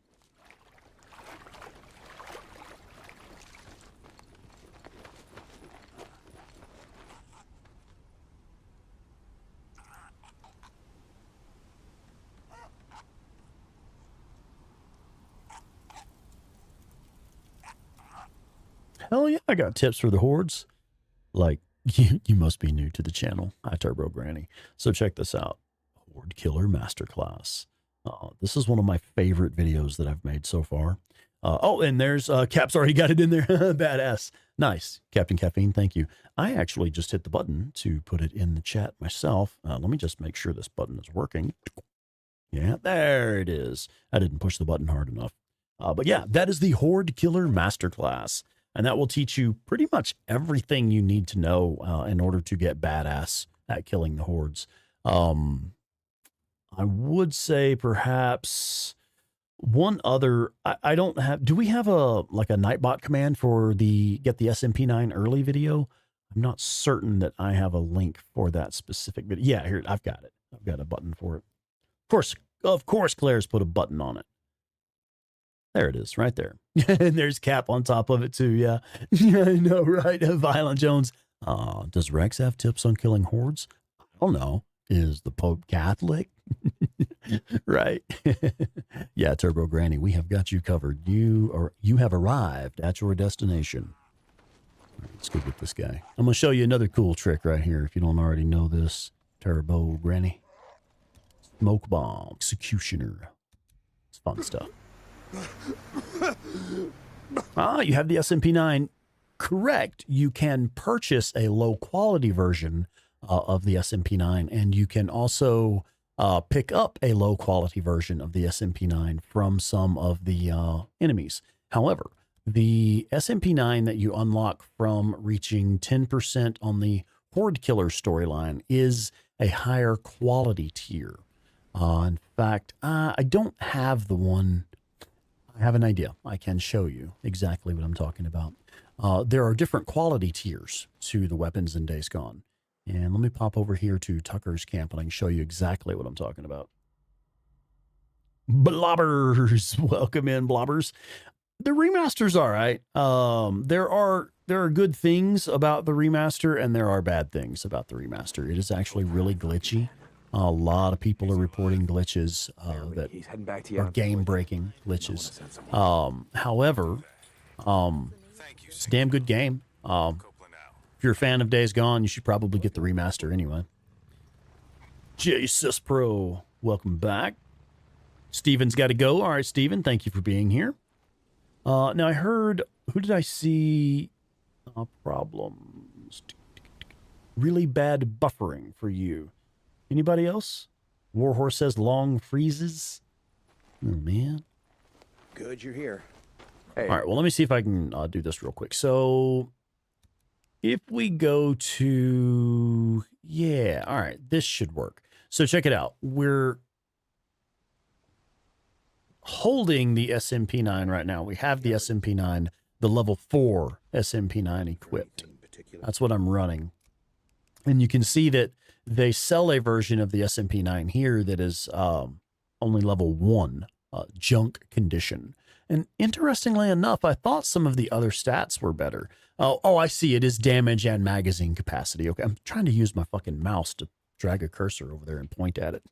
Hell yeah, I got tips for the hordes. Like, you must be new to the channel. Hi, Turbo Granny. So check this out. Horde Killer Masterclass. This is one of my favorite videos that I've made so far. Oh, and there's Cap's already got it in there. Badass. Nice. Captain Caffeine, thank you. I actually just hit the button to put it in the chat myself. Let me just make sure this button is working. Yeah, there it is. I didn't push the button hard enough. But yeah, that is the Horde Killer Masterclass. And that will teach you pretty much everything you need to know in order to get badass at killing the hordes. I would say perhaps one other, I don't have, do we have a Nightbot command for the get the SMP9 early video? I'm not certain that I have a link for that specific video. Yeah, here, I've got it. I've got a button for it. Of course, Claire's put a button on it. There it is, right there. And there's Cap on top of it too, yeah. I know, right? Violent Jones. Does Rex have tips on killing hordes? I don't know. Is the Pope Catholic? Right. Yeah, Turbo Granny, we have got you covered. You have arrived at your destination. All right, let's go get this guy. I'm going to show you another cool trick right here if you don't already know this, Turbo Granny. Smoke bomb, executioner. It's fun stuff. You have the SMP9. Correct. You can purchase a low quality version of the SMP9, and you can also pick up a low quality version of the SMP9 from some of the enemies. However, the SMP9 that you unlock from reaching 10% on the Horde Killer storyline is a higher quality tier. In fact, I don't have the one. I have an idea. I can show you exactly what I'm talking about. There are different quality tiers to the weapons in Days Gone. And let me pop over here to Tucker's camp and I can show you exactly what I'm talking about. Blobbers. Welcome in, Blobbers. The remaster's all right. There are good things about the remaster and there are bad things about the remaster. It is actually really glitchy. A lot of people are reporting glitches that are game-breaking glitches. However, it's a damn good game. If you're a fan of Days Gone, you should probably get the remaster anyway. Jesus Pro, welcome back. Steven's got to go. All right, Steven, thank you for being here. Now, I heard, who did I see? Problems. Really bad buffering for you. Anybody else? Warhorse says long freezes. Oh, man. Good, you're here. Hey. All right, well, let me see if I can do this real quick. So, if we go to, yeah, all right, this should work. So, check it out. We're holding the SMP9 right now. We have the SMP9 the level 4 SMP9 equipped. That's what I'm running. And you can see that they sell a version of the SMP9 here that is only level 1, junk condition. And interestingly enough, I thought some of the other stats were better. Oh, I see. It is damage and magazine capacity. Okay, I'm trying to use my fucking mouse to drag a cursor over there and point at it.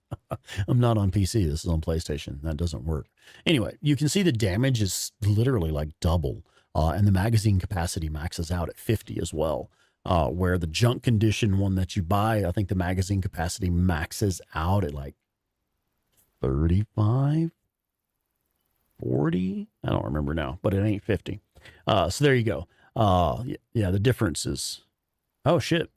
I'm not on PC. This is on PlayStation. That doesn't work. Anyway, you can see the damage is literally like double. And the magazine capacity maxes out at 50 as well. Where the junk condition one that you buy, I think the magazine capacity maxes out at like 35, 40. I don't remember now, but it ain't 50. So there you go. Yeah, the difference is, oh shit.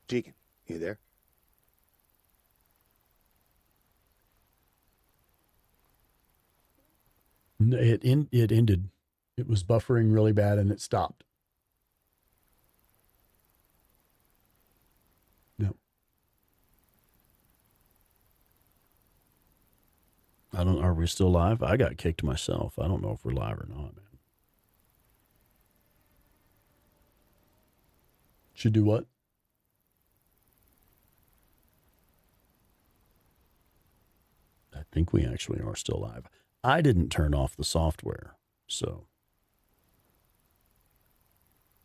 Deacon, you there? It ended. It was buffering really bad and it stopped. No. Are we still live? I got kicked myself. I don't know if we're live or not, man. Should do what? I think we actually are still live. I didn't turn off the software, so.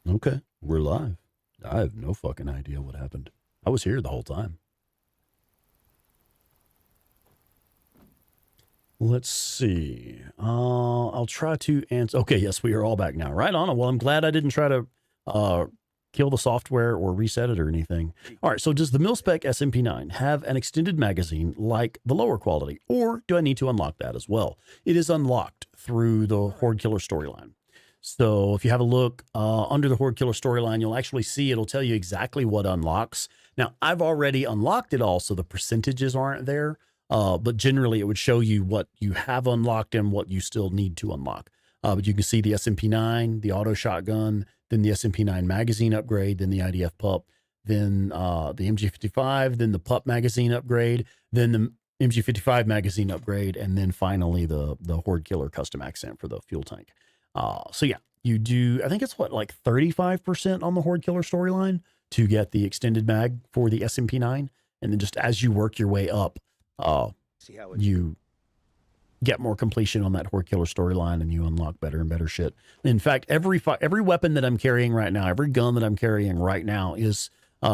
Okay, we're live. I have no fucking idea what happened. I was here the whole time. Let's see. I'll try to answer. Okay, yes, we are all back now. Right on. Well, I'm glad I didn't try to kill the software or reset it or anything. All right, so does the mil-spec SMP9 have an extended magazine like the lower quality, or do I need to unlock that as well? It is unlocked through the Horde Killer storyline. So if you have a look under the Horde Killer storyline, you'll actually see it'll tell you exactly what unlocks. Now, I've already unlocked it all, so the percentages aren't there, but generally it would show you what you have unlocked and what you still need to unlock. But you can see the SMP9, the auto shotgun, then the SMP9 magazine upgrade, then the IDF pup, then the MG55, then the pup magazine upgrade, then the MG55 magazine upgrade, and then finally the Horde Killer custom accent for the fuel tank. So yeah, you do, I think it's what, like 35% on the Horde Killer storyline to get the extended mag for the SMP9. And then just as you work your way up, you get more completion on that Horde Killer storyline and you unlock better and better shit. In fact, every weapon that I'm carrying right now, every gun that I'm carrying right now is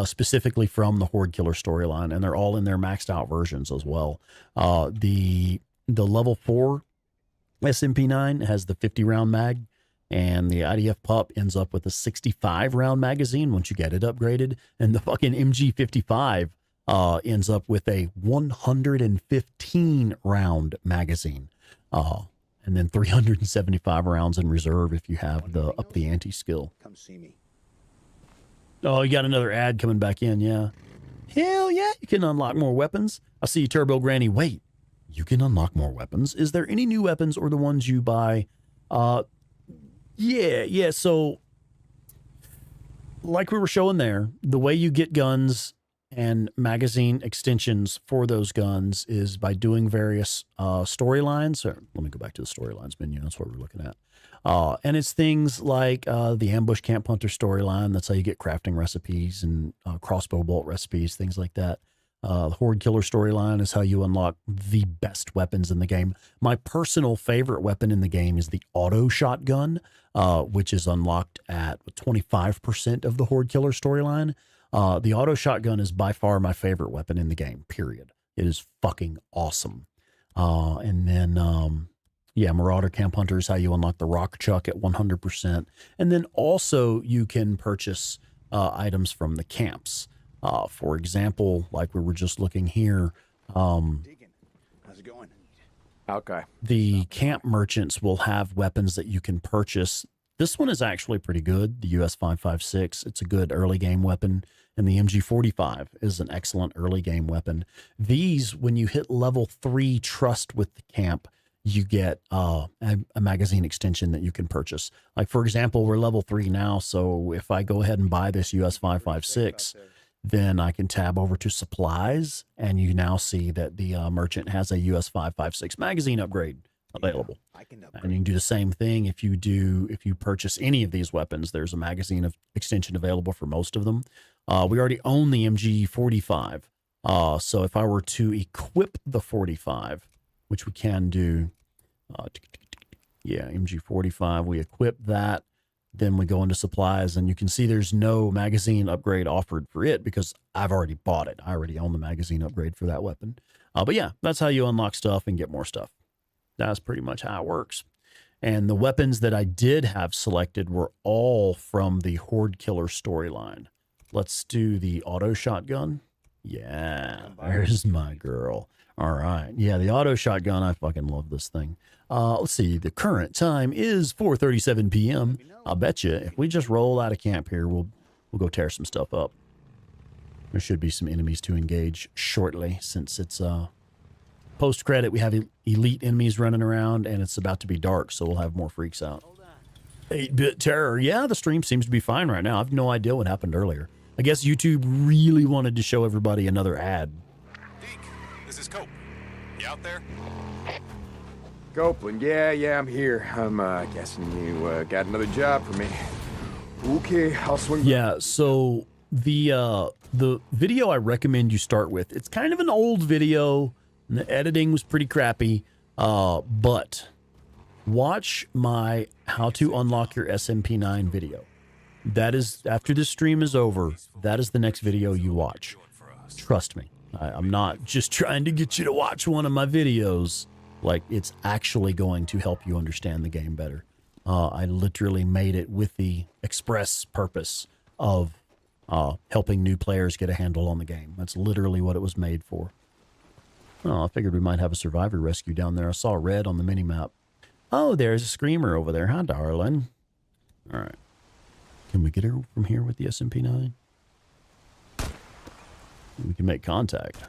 specifically from the Horde Killer storyline, and they're all in their maxed out versions as well. The level 4 SMP9 has the 50 round mag, and the IDF pup ends up with a 65 round magazine once you get it upgraded, and the fucking MG55 ends up with a 115 round magazine, and then 375 rounds in reserve if you have the up the ante skill. Come see me. Oh, you got another ad coming back in, yeah. Hell yeah, you can unlock more weapons. I see you, Turbo Granny. Wait, you can unlock more weapons? Is there any new weapons or the ones you buy? Yeah, so like we were showing there, the way you get guns and magazine extensions for those guns is by doing various storylines. Let me go back to the storylines menu. That's what we're looking at. And it's things like the Ambush Camp Hunter storyline. That's how you get crafting recipes and crossbow bolt recipes, things like that. The Horde Killer storyline is how you unlock the best weapons in the game. My personal favorite weapon in the game is the auto shotgun, which is unlocked at 25% of the Horde Killer storyline. The auto shotgun is by far my favorite weapon in the game, period. It is fucking awesome. And then, yeah, Marauder Camp Hunter is how you unlock the Rock Chuck at 100%. And then also you can purchase items from the camps. For example, like we were just looking here, How's it going? Okay. The camp merchants will have weapons that you can purchase. This one is actually pretty good, the US 556. It's a good early game weapon. And the MG45 is an excellent early game weapon. These, when you hit level 3 trust with the camp, you get a magazine extension that you can purchase. Like, for example, we're level 3 now, so if I go ahead and buy this US 556, then I can tab over to supplies, and you now see that the merchant has a US 556 magazine upgrade available. And you can do the same thing if you purchase any of these weapons. There's a magazine extension available for most of them. We already own the MG45. So if I were to equip the 45, which we can do, MG45, we equip that, then we go into supplies, and you can see there's no magazine upgrade offered for it because I've already bought it. I already own the magazine upgrade for that weapon. But yeah, that's how you unlock stuff and get more stuff. That's pretty much how it works. And the weapons that I did have selected were all from the Horde Killer storyline. Let's do the auto shotgun. Yeah, there's my girl. All right. Yeah, the auto shotgun, I fucking love this thing. Let's see. The current time is 4:37 p.m. I'll bet you if we just roll out of camp here, we'll go tear some stuff up. There should be some enemies to engage shortly since it's post-credit. We have elite enemies running around, and it's about to be dark, so we'll have more freaks out. 8-bit terror. Yeah, the stream seems to be fine right now. I have no idea what happened earlier. I guess YouTube really wanted to show everybody another ad. Deke, this is Cope. You out there? Copeland, yeah, I'm here. I'm guessing you got another job for me. Okay, I'll swing. Yeah, so the video I recommend you start with, it's kind of an old video, and the editing was pretty crappy, but watch my how to unlock your SMP9 video. That is, after this stream is over, that is the next video you watch. Trust me, I'm not just trying to get you to watch one of my videos. Like, it's actually going to help you understand the game better. I literally made it with the express purpose of helping new players get a handle on the game. That's literally what it was made for. Oh, I figured we might have a survivor rescue down there. I saw red on the mini-map. Oh, there's a screamer over there. Hi, darling. All right. Can we get her from here with the SMP9? We can make contact.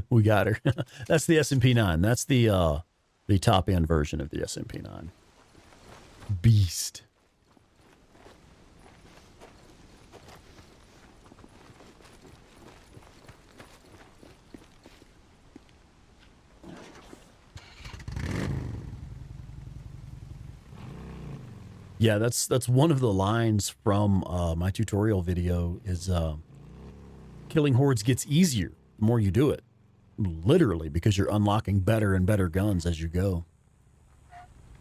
We got her. That's the SMP9. That's the top end version of the SMP9. Beast. Yeah, that's one of the lines from my tutorial video is killing hordes gets easier the more you do it. Literally, because you're unlocking better and better guns as you go.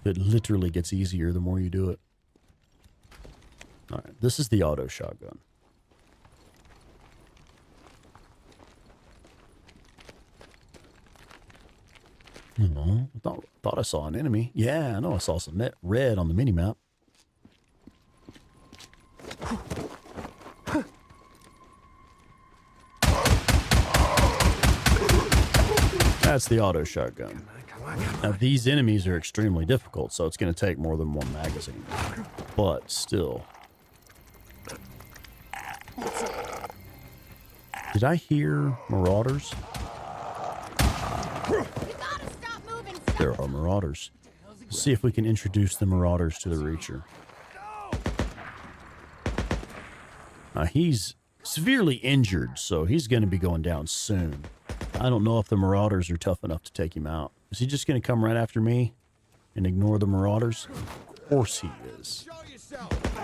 It literally gets easier the more you do it. All right, this is the auto shotgun. Oh, I thought I saw an enemy. Yeah, I know I saw some red on the mini-map. That's the auto shotgun. Now, these enemies are extremely difficult, so it's going to take more than one magazine. But still. Did I hear marauders? There are marauders. Let's see if we can introduce the marauders to the Reacher. He's severely injured, so he's going to be going down soon. I don't know if the marauders are tough enough to take him out. Is he just going to come right after me and ignore the marauders? Of course he is. Show yourself. No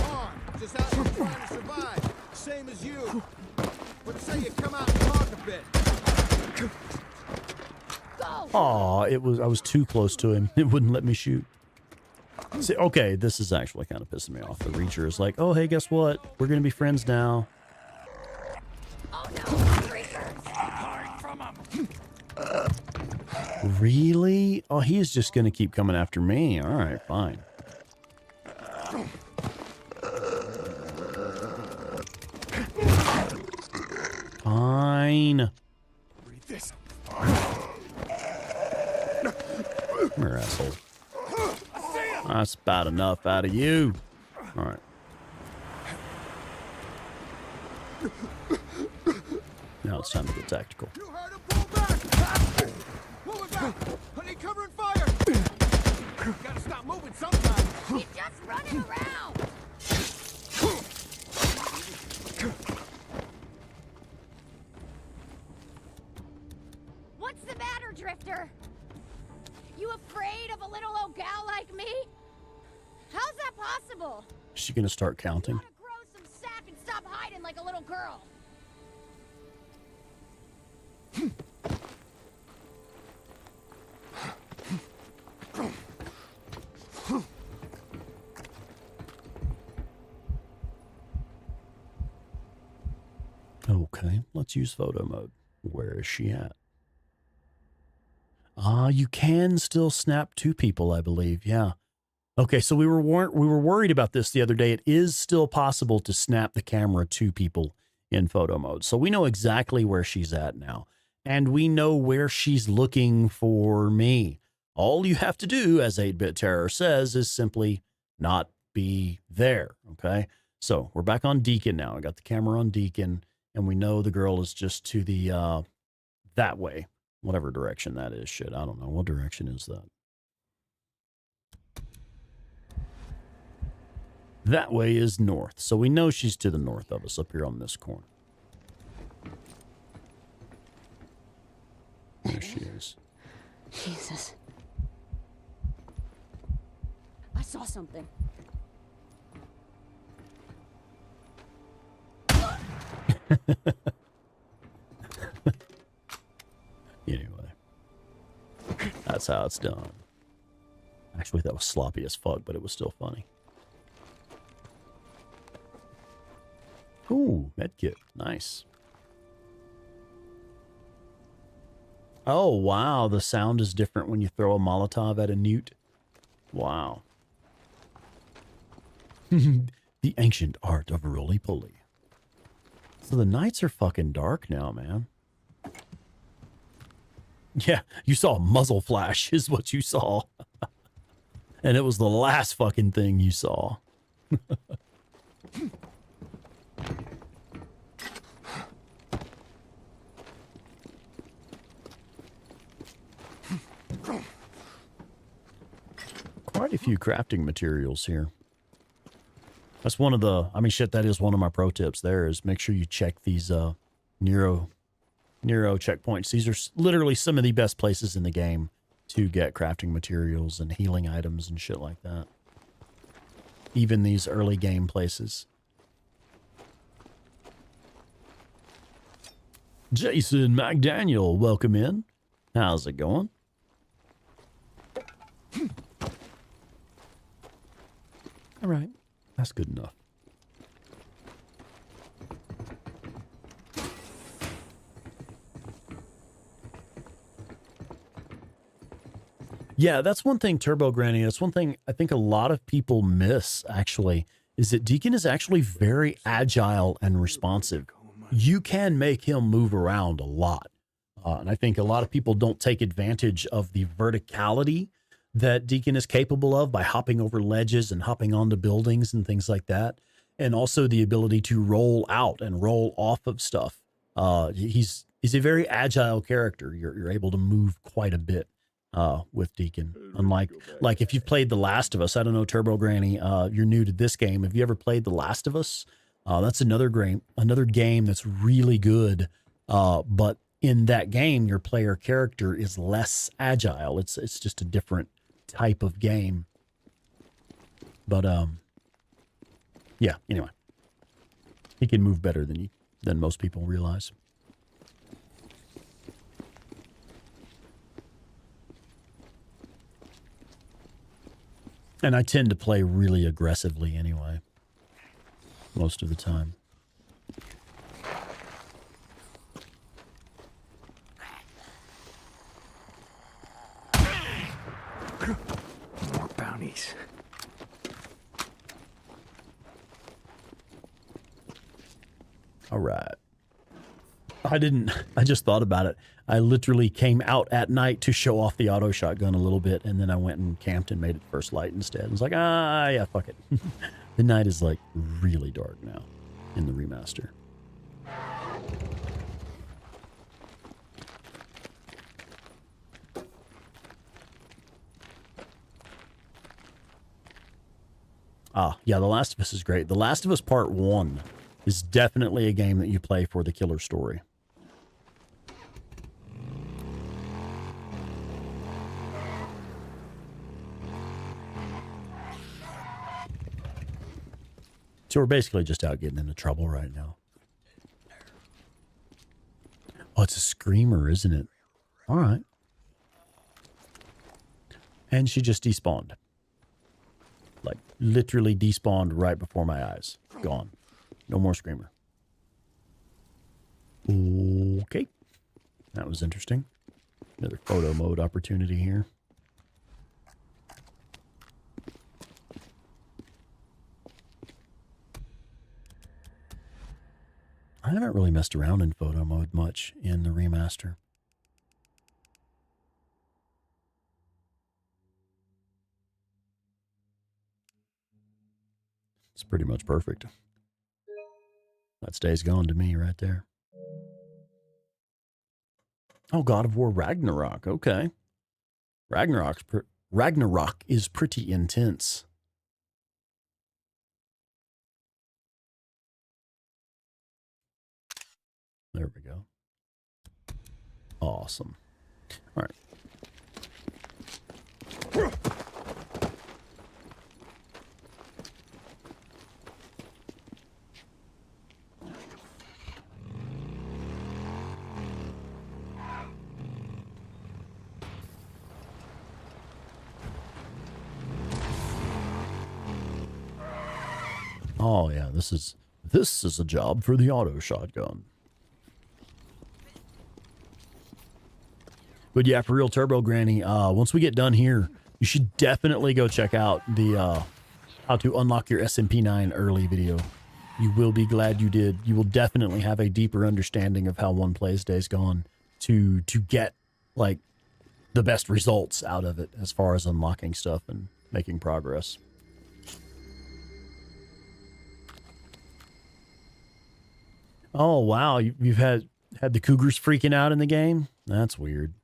harm. Just out here trying to survive. Same as you. But say you come out and talk a bit. Aw, I was too close to him. It wouldn't let me shoot. See, okay, this is actually kind of pissing me off. The Reacher is like, oh, hey, guess what? We're going to be friends now. Really? Oh, he is just going to keep coming after me. All right, fine. Fine. Come here, asshole. That's about enough out of you. All right. Now it's time to get tactical. You heard him. Pull back. Move it back. I need cover and fire. Gotta stop moving sometime. He's just running around. What's the matter, Drifter? You afraid of a little old gal like me? How's that possible? Is she gonna start counting? You ought to grow some sack and stop hiding like a little girl. Okay, let's use photo mode. Where is she at? Ah, you can still snap two people, I believe. Yeah. Okay, so we were worried about this the other day. It is still possible to snap the camera to people in photo mode. So we know exactly where she's at now. And we know where she's looking for me. All you have to do, as 8-Bit Terror says, is simply not be there. Okay, so we're back on Deacon now. I got the camera on Deacon, and we know the girl is just to the that way, whatever direction that is. Shit, I don't know. What direction is that? That way is north. So we know she's to the north of us up here on this corner. There she is. Jesus. I saw something. Anyway, that's how it's done. Actually, that was sloppy as fuck, but it was still funny. Ooh, medkit. Nice. Oh, wow. The sound is different when you throw a Molotov at a newt. Wow. The ancient art of roly-poly. So the nights are fucking dark now, man. Yeah, you saw a muzzle flash is what you saw. And it was the last fucking thing you saw. Quite a few crafting materials here. That's one of the, I mean, shit, that is one of my pro tips there is make sure you check these Nero checkpoints. These are literally some of the best places in the game to get crafting materials and healing items and shit like that. Even these early game places. Jason McDaniel, welcome in. How's it going? All right, that's good enough. Yeah, that's one thing, Turbo Granny. That's one thing I think a lot of people miss, actually, is that Deacon is actually very agile and responsive. You can make him move around a lot. And I think a lot of people don't take advantage of the verticality that Deacon is capable of by hopping over ledges and hopping onto buildings and things like that. And also the ability to roll out and roll off of stuff. He's a very agile character. You're able to move quite a bit with Deacon. Unlike, like if you've played The Last of Us, I don't know, Turbo Granny, you're new to this game. Have you ever played The Last of Us? That's another game that's really good. But in that game, your player character is less agile. It's just a different type of game. But yeah, anyway. He can move better than most people realize. And I tend to play really aggressively anyway. Most of the time. More bounties. All right. I just thought about it. I literally came out at night to show off the auto shotgun a little bit, and then I went and camped and made it first light instead. I was like, yeah, fuck it. The night is like really dark now in the remaster. Yeah, The Last of Us is great. The Last of Us Part 1 is definitely a game that you play for the killer story. So we're basically just out getting into trouble right now. Oh, it's a screamer, isn't it? All right. And she just despawned. Like, literally despawned right before my eyes. Gone. No more screamer. Okay. That was interesting. Another photo mode opportunity here. I haven't really messed around in photo mode much in the remaster. It's pretty much perfect. That Days Gone to me right there. Oh, God of War Ragnarok. Okay. Ragnarok is pretty intense. There we go. Awesome. All right. Oh yeah, this is a job for the auto shotgun. But yeah, for real, Turbo Granny, once we get done here, you should definitely go check out the how to unlock your SMP9 early video. You will be glad you did. You will definitely have a deeper understanding of how one plays Days Gone to get like the best results out of it as far as unlocking stuff and making progress. Oh wow, you've had the cougars freaking out in the game? That's weird.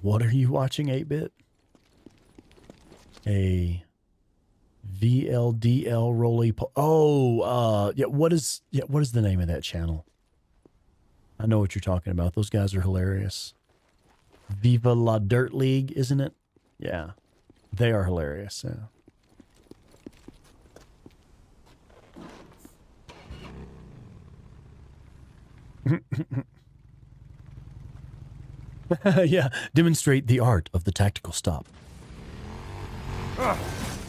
What are you watching, 8-bit? A VLDL roly yeah, what is the name of that channel? I know what you're talking about. Those guys are hilarious. Viva La Dirt League, isn't it? Yeah. They are hilarious, yeah. Yeah, demonstrate the art of the tactical stop.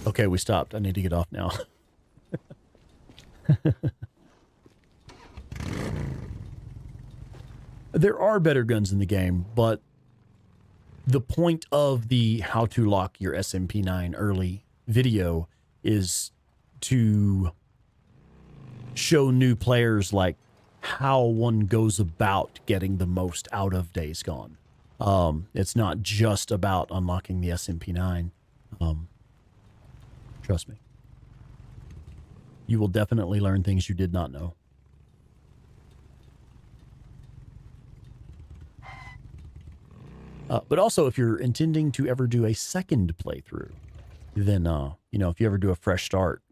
Okay, we stopped. I need to get off now. There are better guns in the game, but the point of the how to lock your SMP9 early video is to show new players like how one goes about getting the most out of Days Gone. It's not just about unlocking the SMP9. Trust me. You will definitely learn things you did not know. But also, if you're intending to ever do a second playthrough, then, you know, if you ever do a fresh start,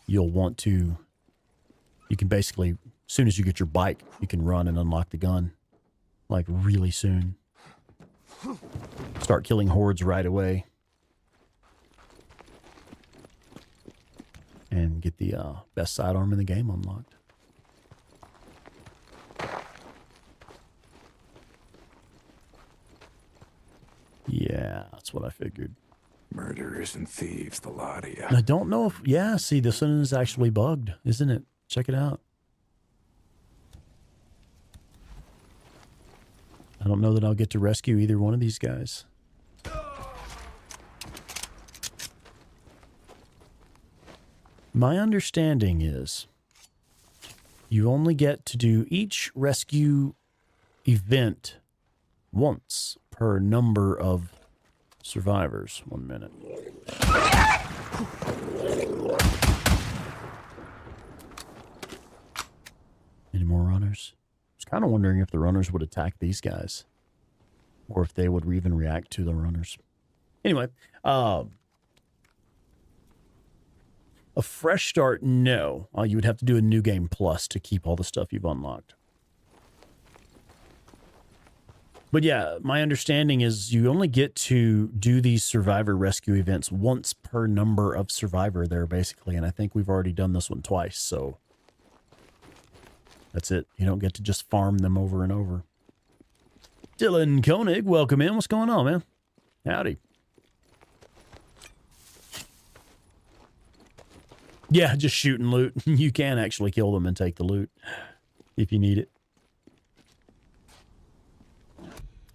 you'll want to, you can basically, as soon as you get your bike, you can run and unlock the gun, like really soon. Start killing hordes right away. And get the best sidearm in the game unlocked. Yeah, that's what I figured. Murderers and thieves, the lot of you. I don't know if, yeah, see, this one is actually bugged, isn't it? Check it out. I don't know that I'll get to rescue either one of these guys. My understanding is you only get to do each rescue event once per number of survivors. 1 minute. Any more runners? I was kind of wondering if the runners would attack these guys or if they would even react to the runners. Anyway, a fresh start, no. You would have to do a new game plus to keep all the stuff you've unlocked. But yeah, my understanding is you only get to do these survivor rescue events once per number of survivor there, basically. And I think we've already done this one twice, so that's it. You don't get to just farm them over and over. Dylan Koenig, welcome in. What's going on, man? Howdy. Yeah, just shoot and loot. You can actually kill them and take the loot if you need it.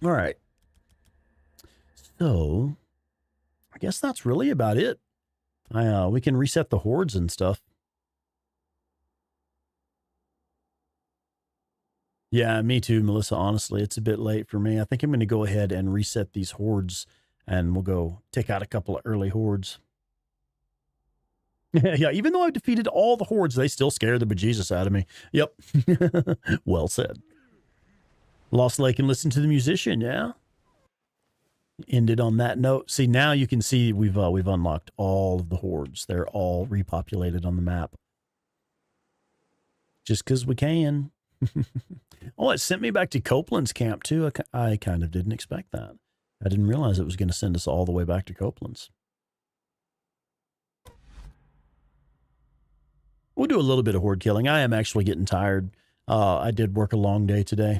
All right. So, I guess that's really about it. We can reset the hordes and stuff. Yeah, me too, Melissa. Honestly, it's a bit late for me. I think I'm going to go ahead and reset these hordes, and we'll go take out a couple of early hordes. Yeah, even though I've defeated all the hordes, they still scare the bejesus out of me. Yep. Well said. Lost Lake and listen to the musician, yeah? Ended on that note. See, now you can see we've unlocked all of the hordes. They're all repopulated on the map. Just because we can. Oh, it sent me back to Copeland's camp, too. I kind of didn't expect that. I didn't realize it was going to send us all the way back to Copeland's. We'll do a little bit of horde killing. I am actually getting tired. I did work a long day today.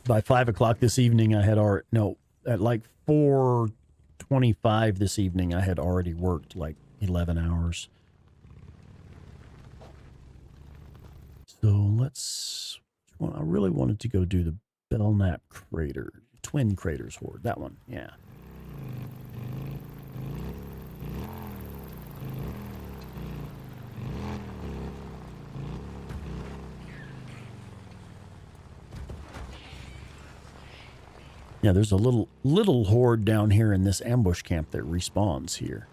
By 5 o'clock this evening, I had already, no, at like 4:25 this evening, I had already worked like 11 hours. So let's, well, I really wanted to go do the Belknap Crater, Twin Craters Horde, that one, yeah. Yeah, there's a little horde down here in this ambush camp that respawns here.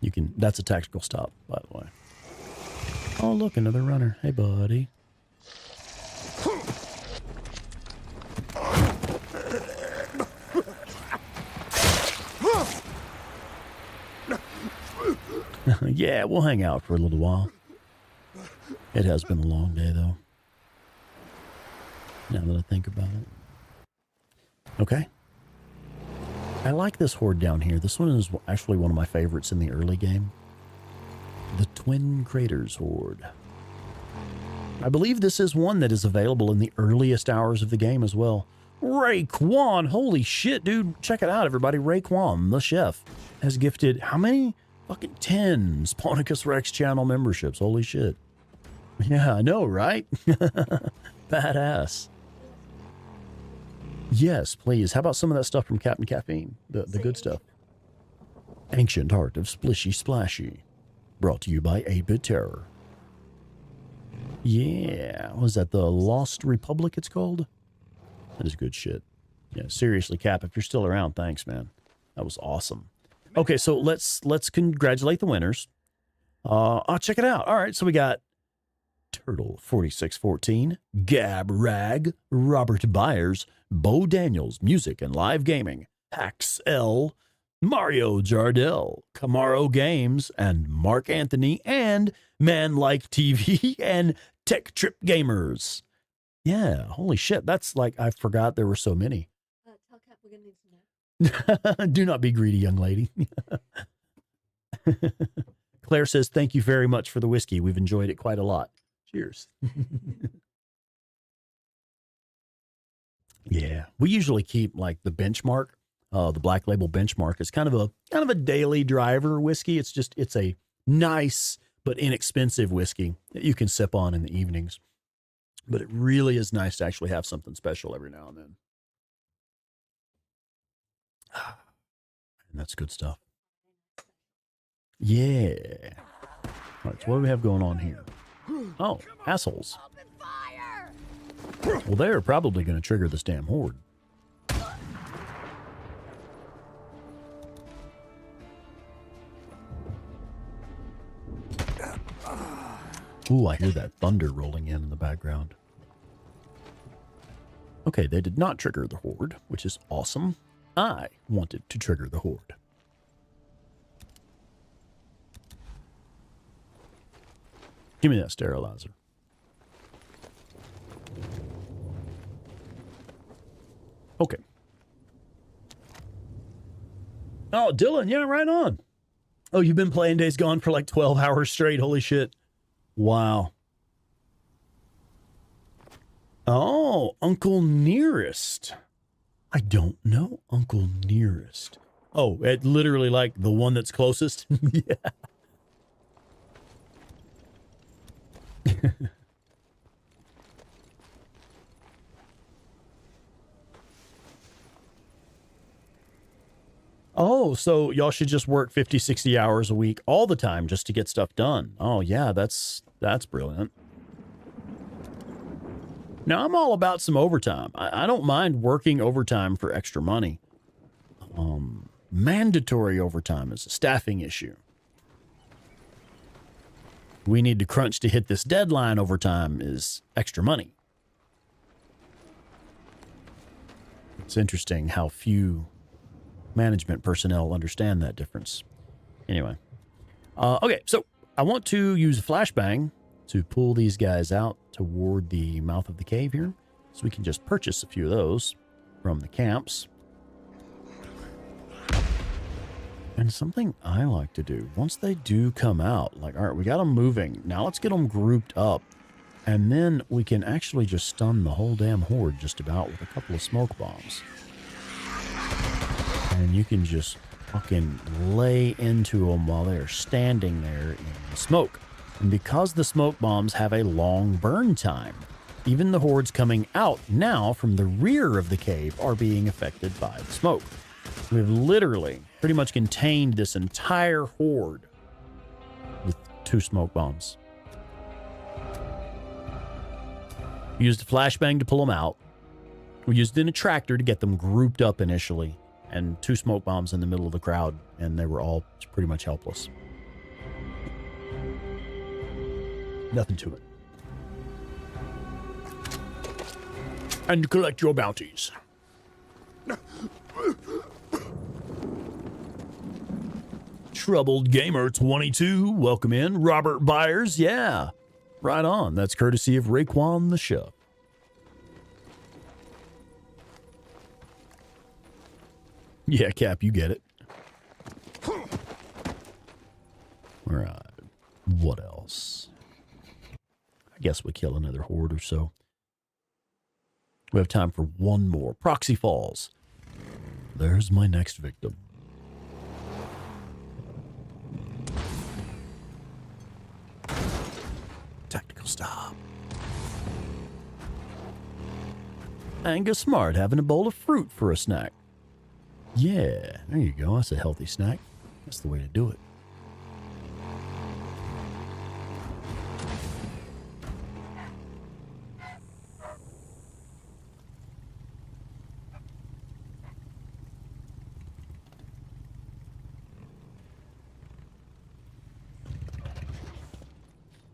You can, that's a tactical stop, by the way. Oh, look, another runner. Hey, buddy. Yeah, we'll hang out for a little while. It has been a long day, though. Now that I think about it. Okay. I like this horde down here. This one is actually one of my favorites in the early game. The Twin Craters Horde. I believe this is one that is available in the earliest hours of the game as well. Raekwon! Holy shit, dude. Check it out, everybody. Raekwon, the chef, has gifted how many? Fucking 10 Spawnicus Rex channel memberships. Holy shit. Yeah, I know, right? Badass. Yes, please. How about some of that stuff from Captain Caffeine? The good stuff. Ancient Art of Splishy Splashy. Brought to you by 8-Bit Terror. Yeah. Was that the Lost Republic it's called? That is good shit. Yeah, seriously, Cap, if you're still around, thanks, man. That was awesome. Okay, so let's congratulate the winners. Check it out. All right, so we got Turtle 4614, Gab Rag, Robert Byers, Bo Daniels, Music and Live Gaming, Hax L, Mario Jardel, Camaro Games, and Mark Anthony, and Man Like TV, and Tech Trip Gamers. Yeah, holy shit, that's like, I forgot there were so many. Tell Cap we're gonna need some now. Do not be greedy, young lady. Claire says, thank you very much for the whiskey. We've enjoyed it quite a lot. Cheers. Yeah, we usually keep like the benchmark, the Black Label benchmark. It's kind of a daily driver whiskey. It's a nice but inexpensive whiskey that you can sip on in the evenings. But it really is nice to actually have something special every now and then. And that's good stuff. Yeah. All right, so what do we have going on here? Oh, assholes. Well, they're probably going to trigger this damn horde. Ooh, I hear that thunder rolling in the background. Okay, they did not trigger the horde, which is awesome. I wanted to trigger the horde. Give me that sterilizer. Okay. Oh, Dylan, yeah, right on. Oh, you've been playing Days Gone for like 12 hours straight. Holy shit. Wow. Oh, Uncle Nearest. I don't know Uncle Nearest. Oh, it literally like the one that's closest? Yeah. Oh, so y'all should just work 50, 60 hours a week all the time just to get stuff done. Oh, yeah, that's brilliant. Now, I'm all about some overtime. I don't mind working overtime for extra money. Mandatory overtime is a staffing issue. We need to crunch to hit this deadline overtime is extra money. It's interesting how few management personnel understand that difference. Anyway. Okay, so I want to use a flashbang to pull these guys out toward the mouth of the cave here. So we can just purchase a few of those from the camps. And something I like to do, once they do come out, like, all right, we got them moving. Now let's get them grouped up. And then we can actually just stun the whole damn horde just about with a couple of smoke bombs. And you can just fucking lay into them while they're standing there in the smoke. And because the smoke bombs have a long burn time, even the hordes coming out now from the rear of the cave are being affected by the smoke. We've literally pretty much contained this entire horde with 2 smoke bombs. We used a flashbang to pull them out. We used an attractor to get them grouped up initially, and 2 smoke bombs in the middle of the crowd, and they were all pretty much helpless. Nothing to it. And collect your bounties. Troubled Gamer 22, welcome in. Robert Byers, yeah. Right on. That's courtesy of Raekwon the Chef. Yeah, Cap, you get it. All right. What else? I guess we kill another horde or so. We have time for one more. Proxy Falls. There's my next victim. Tactical stop. Angus Smart having a bowl of fruit for a snack. Yeah, there you go. That's a healthy snack. That's the way to do it.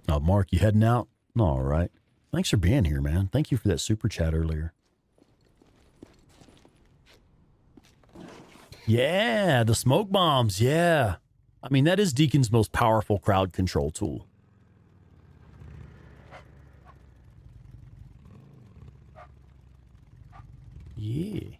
Oh, Mark, you heading out? All right. Thanks for being here, man. Thank you for that super chat earlier. Yeah, the smoke bombs. Yeah. I mean, that is Deacon's most powerful crowd control tool. Yeah.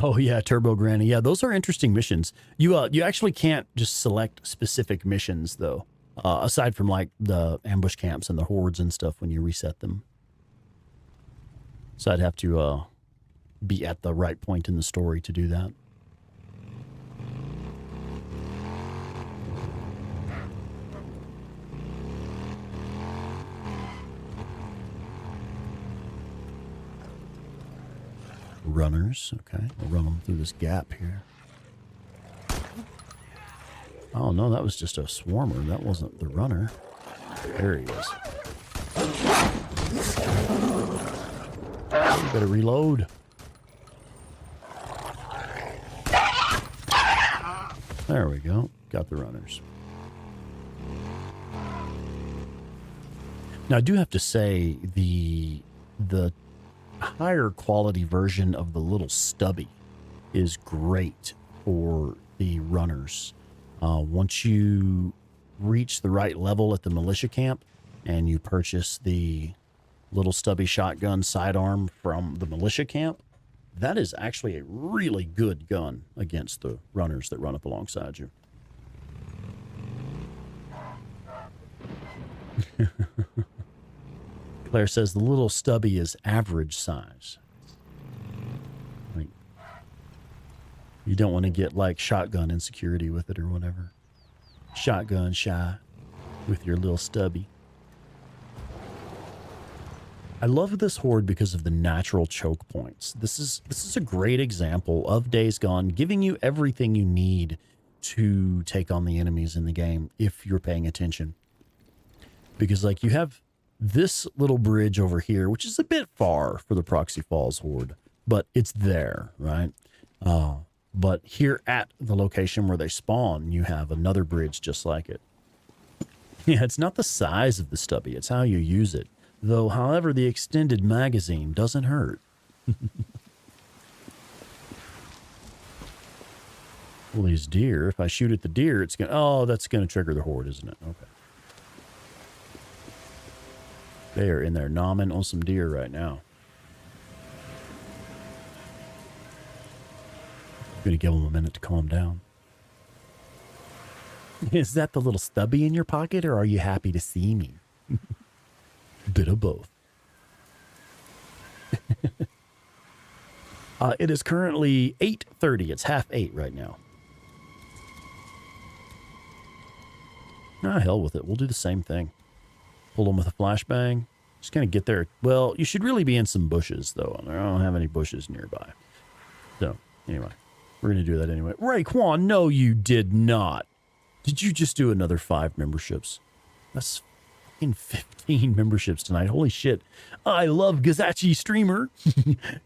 Oh, yeah, Turbo Granny. Yeah, those are interesting missions. You actually can't just select specific missions, though. Aside from, like, the ambush camps and the hordes and stuff when you reset them. So I'd have to be at the right point in the story to do that. Runners. Okay, we'll run them through this gap here. Oh, no, that was just a swarmer. That wasn't the runner. There he is. You better reload. There we go. Got the runners. Now, I do have to say the higher quality version of the little stubby is great for the runners. Once you reach the right level at the militia camp and you purchase the little stubby shotgun sidearm from the militia camp, that is actually a really good gun against the runners that run up alongside you. Claire says the little stubby is average size. Like, you don't want to get like shotgun insecurity with it or whatever. Shotgun shy with your little stubby. I love this horde because of the natural choke points. This is a great example of Days Gone giving you everything you need to take on the enemies in the game if you're paying attention. Because like you have this little bridge over here, which is a bit far for the Proxy Falls horde, but it's there, right? But here at the location where they spawn, you have another bridge just like it. Yeah, it's not the size of the stubby, it's how you use it. Though, however, the extended magazine doesn't hurt. Well, these deer, if I shoot at the deer, it's going to... Oh, that's going to trigger the horde, isn't it? Okay. They are in there nomming on some deer right now. I'm going to give them a minute to calm down. Is that the little stubby in your pocket, or are you happy to see me? Bit of both. It is currently 8:30. It's 7:30 right now. Ah, hell with it. We'll do the same thing. Pull them with a flashbang. Just gonna get there. Well, you should really be in some bushes, though. I don't have any bushes nearby. So, anyway. We're gonna do that anyway. Raekwon, no, you did not. Did you just do another 5 memberships? That's in 15 memberships tonight. Holy shit. I love Gazachi Streamer.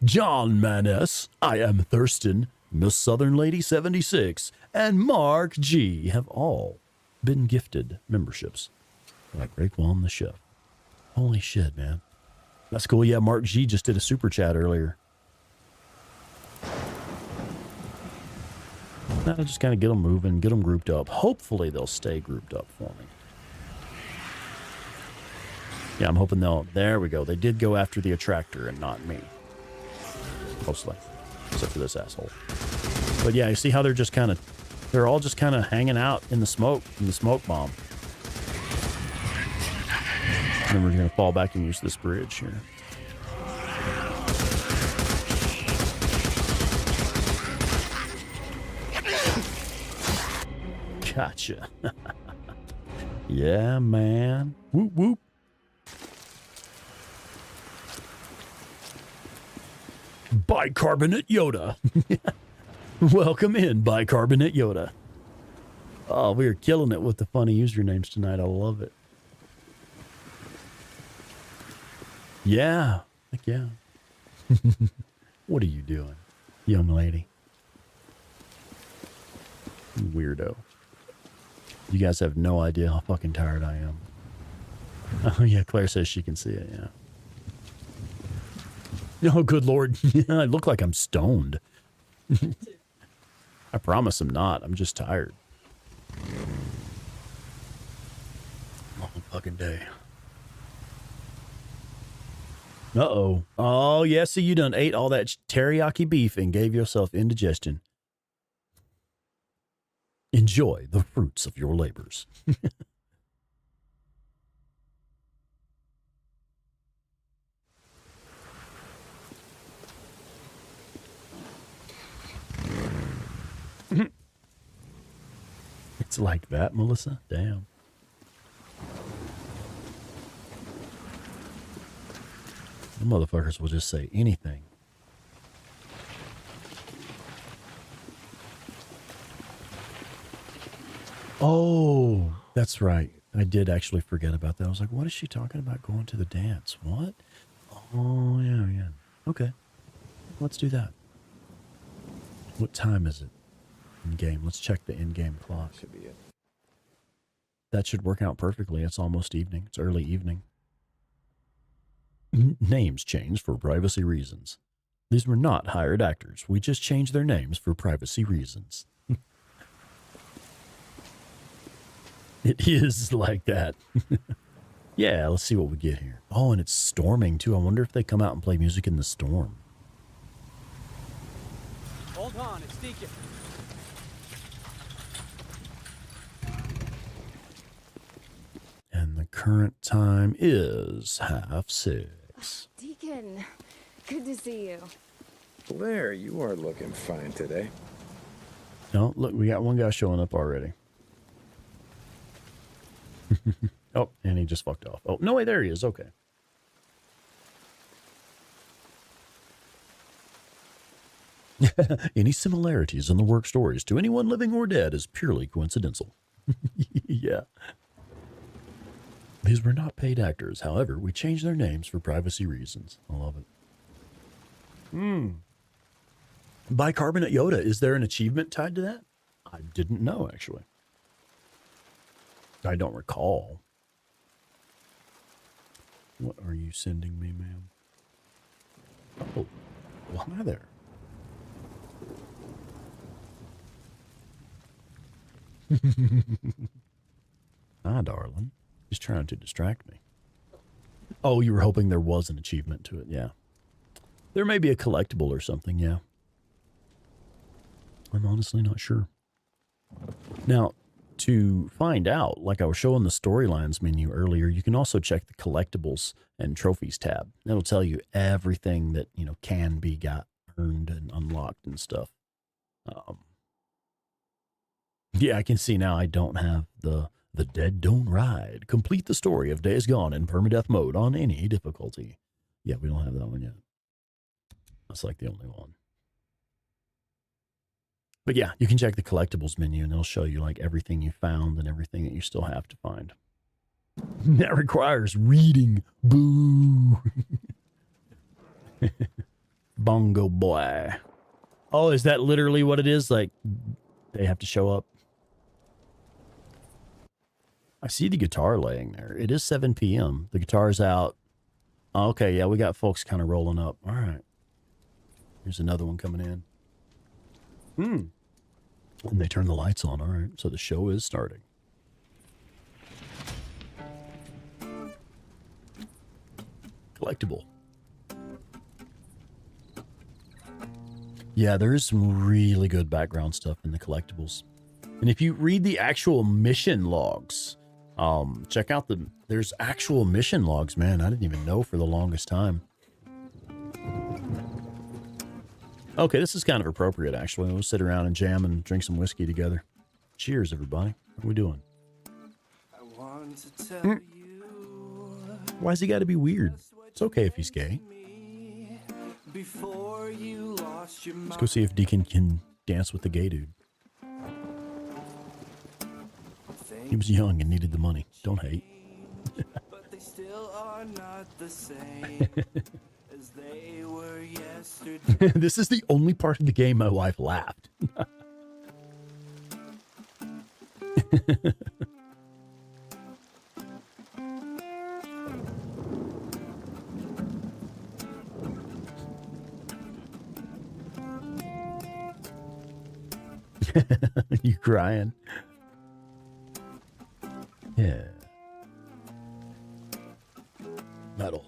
John Maness. I am Thurston. Miss Southern Lady 76. And Mark G. have all been gifted memberships. Like Raekwon the Chef. Holy shit, man. That's cool. Yeah, Mark G just did a super chat earlier. I'll just kind of get them moving, get them grouped up. Hopefully they'll stay grouped up for me. Yeah, I'm hoping they'll... There we go. They did go after the attractor and not me. Mostly. Except for this asshole. But yeah, you see how they're just kind of... They're all just kind of hanging out in the smoke bomb. And then we're going to fall back and use this bridge here. Gotcha. Yeah, man. Whoop, whoop. Bicarbonate Yoda. Welcome in, Bicarbonate Yoda. Oh, we are killing it with the funny usernames tonight. I love it. Yeah. Heck yeah. What are you doing, young lady? Weirdo. You guys have no idea how fucking tired I am. Oh, yeah, Claire says she can see it, yeah. Oh, good Lord. I look like I'm stoned. I promise I'm not. I'm just tired. Long fucking day. Uh-oh. Oh, yeah, see, you done ate all that teriyaki beef and gave yourself indigestion. Enjoy the fruits of your labors. It's like that, Melissa? Damn. The motherfuckers will just say anything. Oh, that's right. I did actually forget about that. I was like, what is she talking about going to the dance? What? Oh, yeah, yeah. Okay. Let's do that. What time is it? In-game. Let's check the in-game clock. Should be it. That should work out perfectly. It's almost evening. It's early evening. Names changed for privacy reasons. These were not hired actors. We just changed their names for privacy reasons. It is like that. Yeah, let's see what we get here. Oh, and it's storming too. I wonder if they come out and play music in the storm. Hold on, it's Deacon. And the current time is 6:30. Deacon, good to see you. Blair, you are looking fine today. No, look, we got one guy showing up already. Oh, and he just fucked off. Oh, no way, there he is. Okay. Any similarities in the work stories to anyone living or dead is purely coincidental. Yeah. These were not paid actors. However, we changed their names for privacy reasons. I love it. Bicarbonate Yoda. Is there an achievement tied to that? I didn't know, actually. I don't recall. What are you sending me, ma'am? Oh, well, hi there. Hi, darling. He's trying to distract me. Oh, you were hoping there was an achievement to it, yeah. There may be a collectible or something, yeah. I'm honestly not sure. Now, to find out, like I was showing the storylines menu earlier, you can also check the collectibles and trophies tab. That'll tell you everything that, you know, can be got earned and unlocked and stuff. Yeah, I can see now I don't have the Dead Don't Ride. Complete the story of Days Gone in permadeath mode on any difficulty. Yeah, we don't have that one yet. That's like the only one. But yeah, you can check the collectibles menu and it'll show you like everything you found and everything that you still have to find. That requires reading. Boo. Bongo boy. Oh, is that literally what it is? Like, they have to show up? I see the guitar laying there. It is 7 p.m. The guitar's out. Oh, okay, yeah, we got folks kind of rolling up. All right. Here's another one coming in. And they turn the lights on. All right, so the show is starting. Collectible. Yeah, there is some really good background stuff in the collectibles. And if you read the actual mission logs, check out there's actual mission logs, man. I didn't even know for the longest time. Okay, this is kind of appropriate, actually. We'll sit around and jam and drink some whiskey together. Cheers, everybody. What are we doing? Why's he got to be weird? It's okay if he's gay. Let's go see if Deacon can dance with the gay dude. He was young and needed the money. Don't hate. But they still are not the same as they were yesterday. This is the only part of the game my wife laughed. You crying? Yeah. Metal.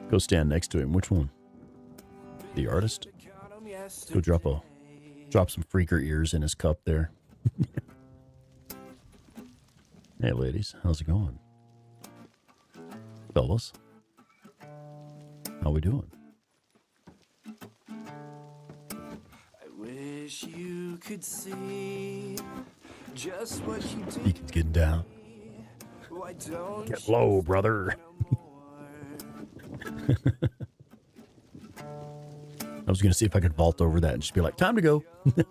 Go stand next to him. Which one? The artist? Let's go drop some freaker ears in his cup there. Hey ladies, how's it going? Fellas? How we doing? Wish you could see just what you do. Deacon's getting down. Why don't Get low, brother. I was going to see if I could vault over that and just be like, time to go. Nobody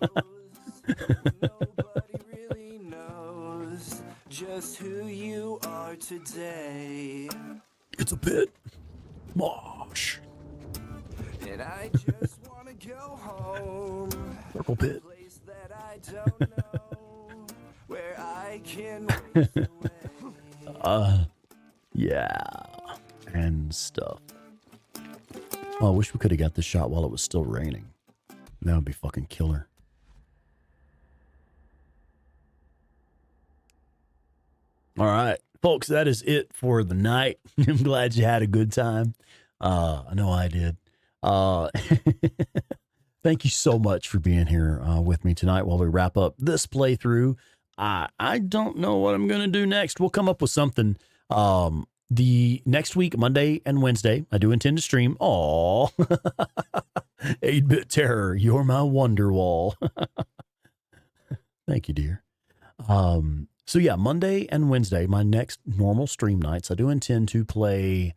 really knows just who you are today. It's a pit. Mosh. And I just want to go home. Purple pit. A place that I don't know, where I can waste away. Yeah. And stuff. Oh, I wish we could have got this shot while it was still raining. That would be fucking killer. All right, folks, that is it for the night. I'm glad you had a good time. I know I did. Thank you so much for being here with me tonight while we wrap up this playthrough. I don't know what I'm going to do next. We'll come up with something. The next week, Monday and Wednesday, I do intend to stream. Aw, 8-bit terror, you're my wonder wall. Thank you, dear. So yeah, Monday and Wednesday, my next normal stream nights, I do intend to play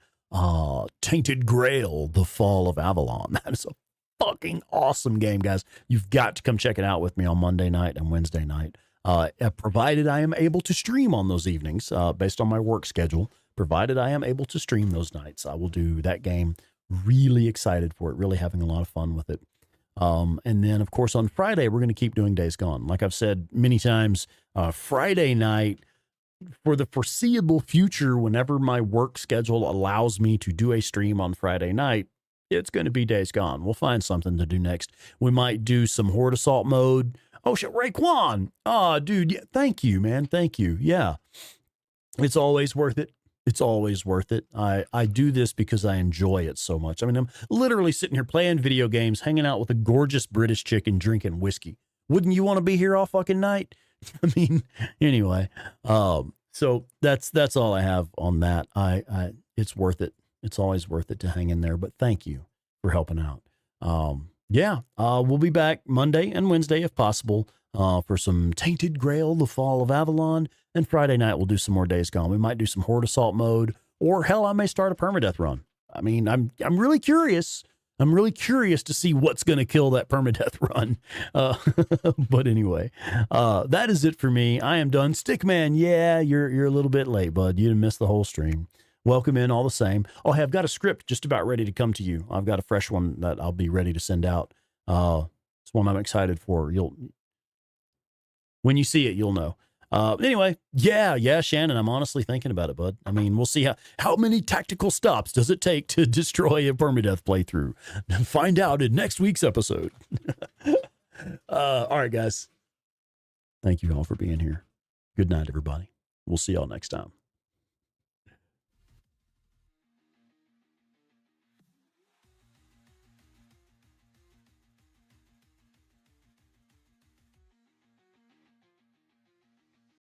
Tainted Grail, The Fall of Avalon. That is a fucking awesome game, guys. You've got to come check it out with me on Monday night and Wednesday night. Provided I am able to stream on those evenings, based on my work schedule. Provided I am able to stream those nights, I will do that game. Really excited for it, really having a lot of fun with it. And then, of course, on Friday, we're going to keep doing Days Gone. Like I've said many times, Friday night, for the foreseeable future, whenever my work schedule allows me to do a stream on Friday night, it's going to be Days Gone. We'll find something to do next. We might do some Horde Assault mode. Oh, shit, Raekwon. Oh, dude, yeah, thank you, man. Thank you. Yeah, it's always worth it. It's always worth it. I do this because I enjoy it so much. I mean, I'm literally sitting here playing video games, hanging out with a gorgeous British chick and drinking whiskey. Wouldn't you want to be here all fucking night? I mean, anyway, so that's all I have on that. It's worth it. It's always worth it to hang in there, but thank you for helping out. We'll be back Monday and Wednesday if possible, for some Tainted Grail, The Fall of Avalon, and Friday night we'll do some more Days Gone. We might do some Horde Assault mode, or hell, I may start a permadeath run. I mean, I'm really curious. I'm really curious to see what's going to kill that permadeath run. But anyway, that is it for me. I am done. Stickman, yeah, you're a little bit late, bud. You missed the whole stream. Welcome in all the same. Oh, hey, I've got a script just about ready to come to you. I've got a fresh one that I'll be ready to send out. It's one I'm excited for. When you see it, you'll know. Anyway, yeah, Shannon, I'm honestly thinking about it, bud. I mean, we'll see how many tactical stops does it take to destroy a permadeath playthrough. Find out in next week's episode. All right, guys. Thank you all for being here. Good night, everybody. We'll see y'all next time.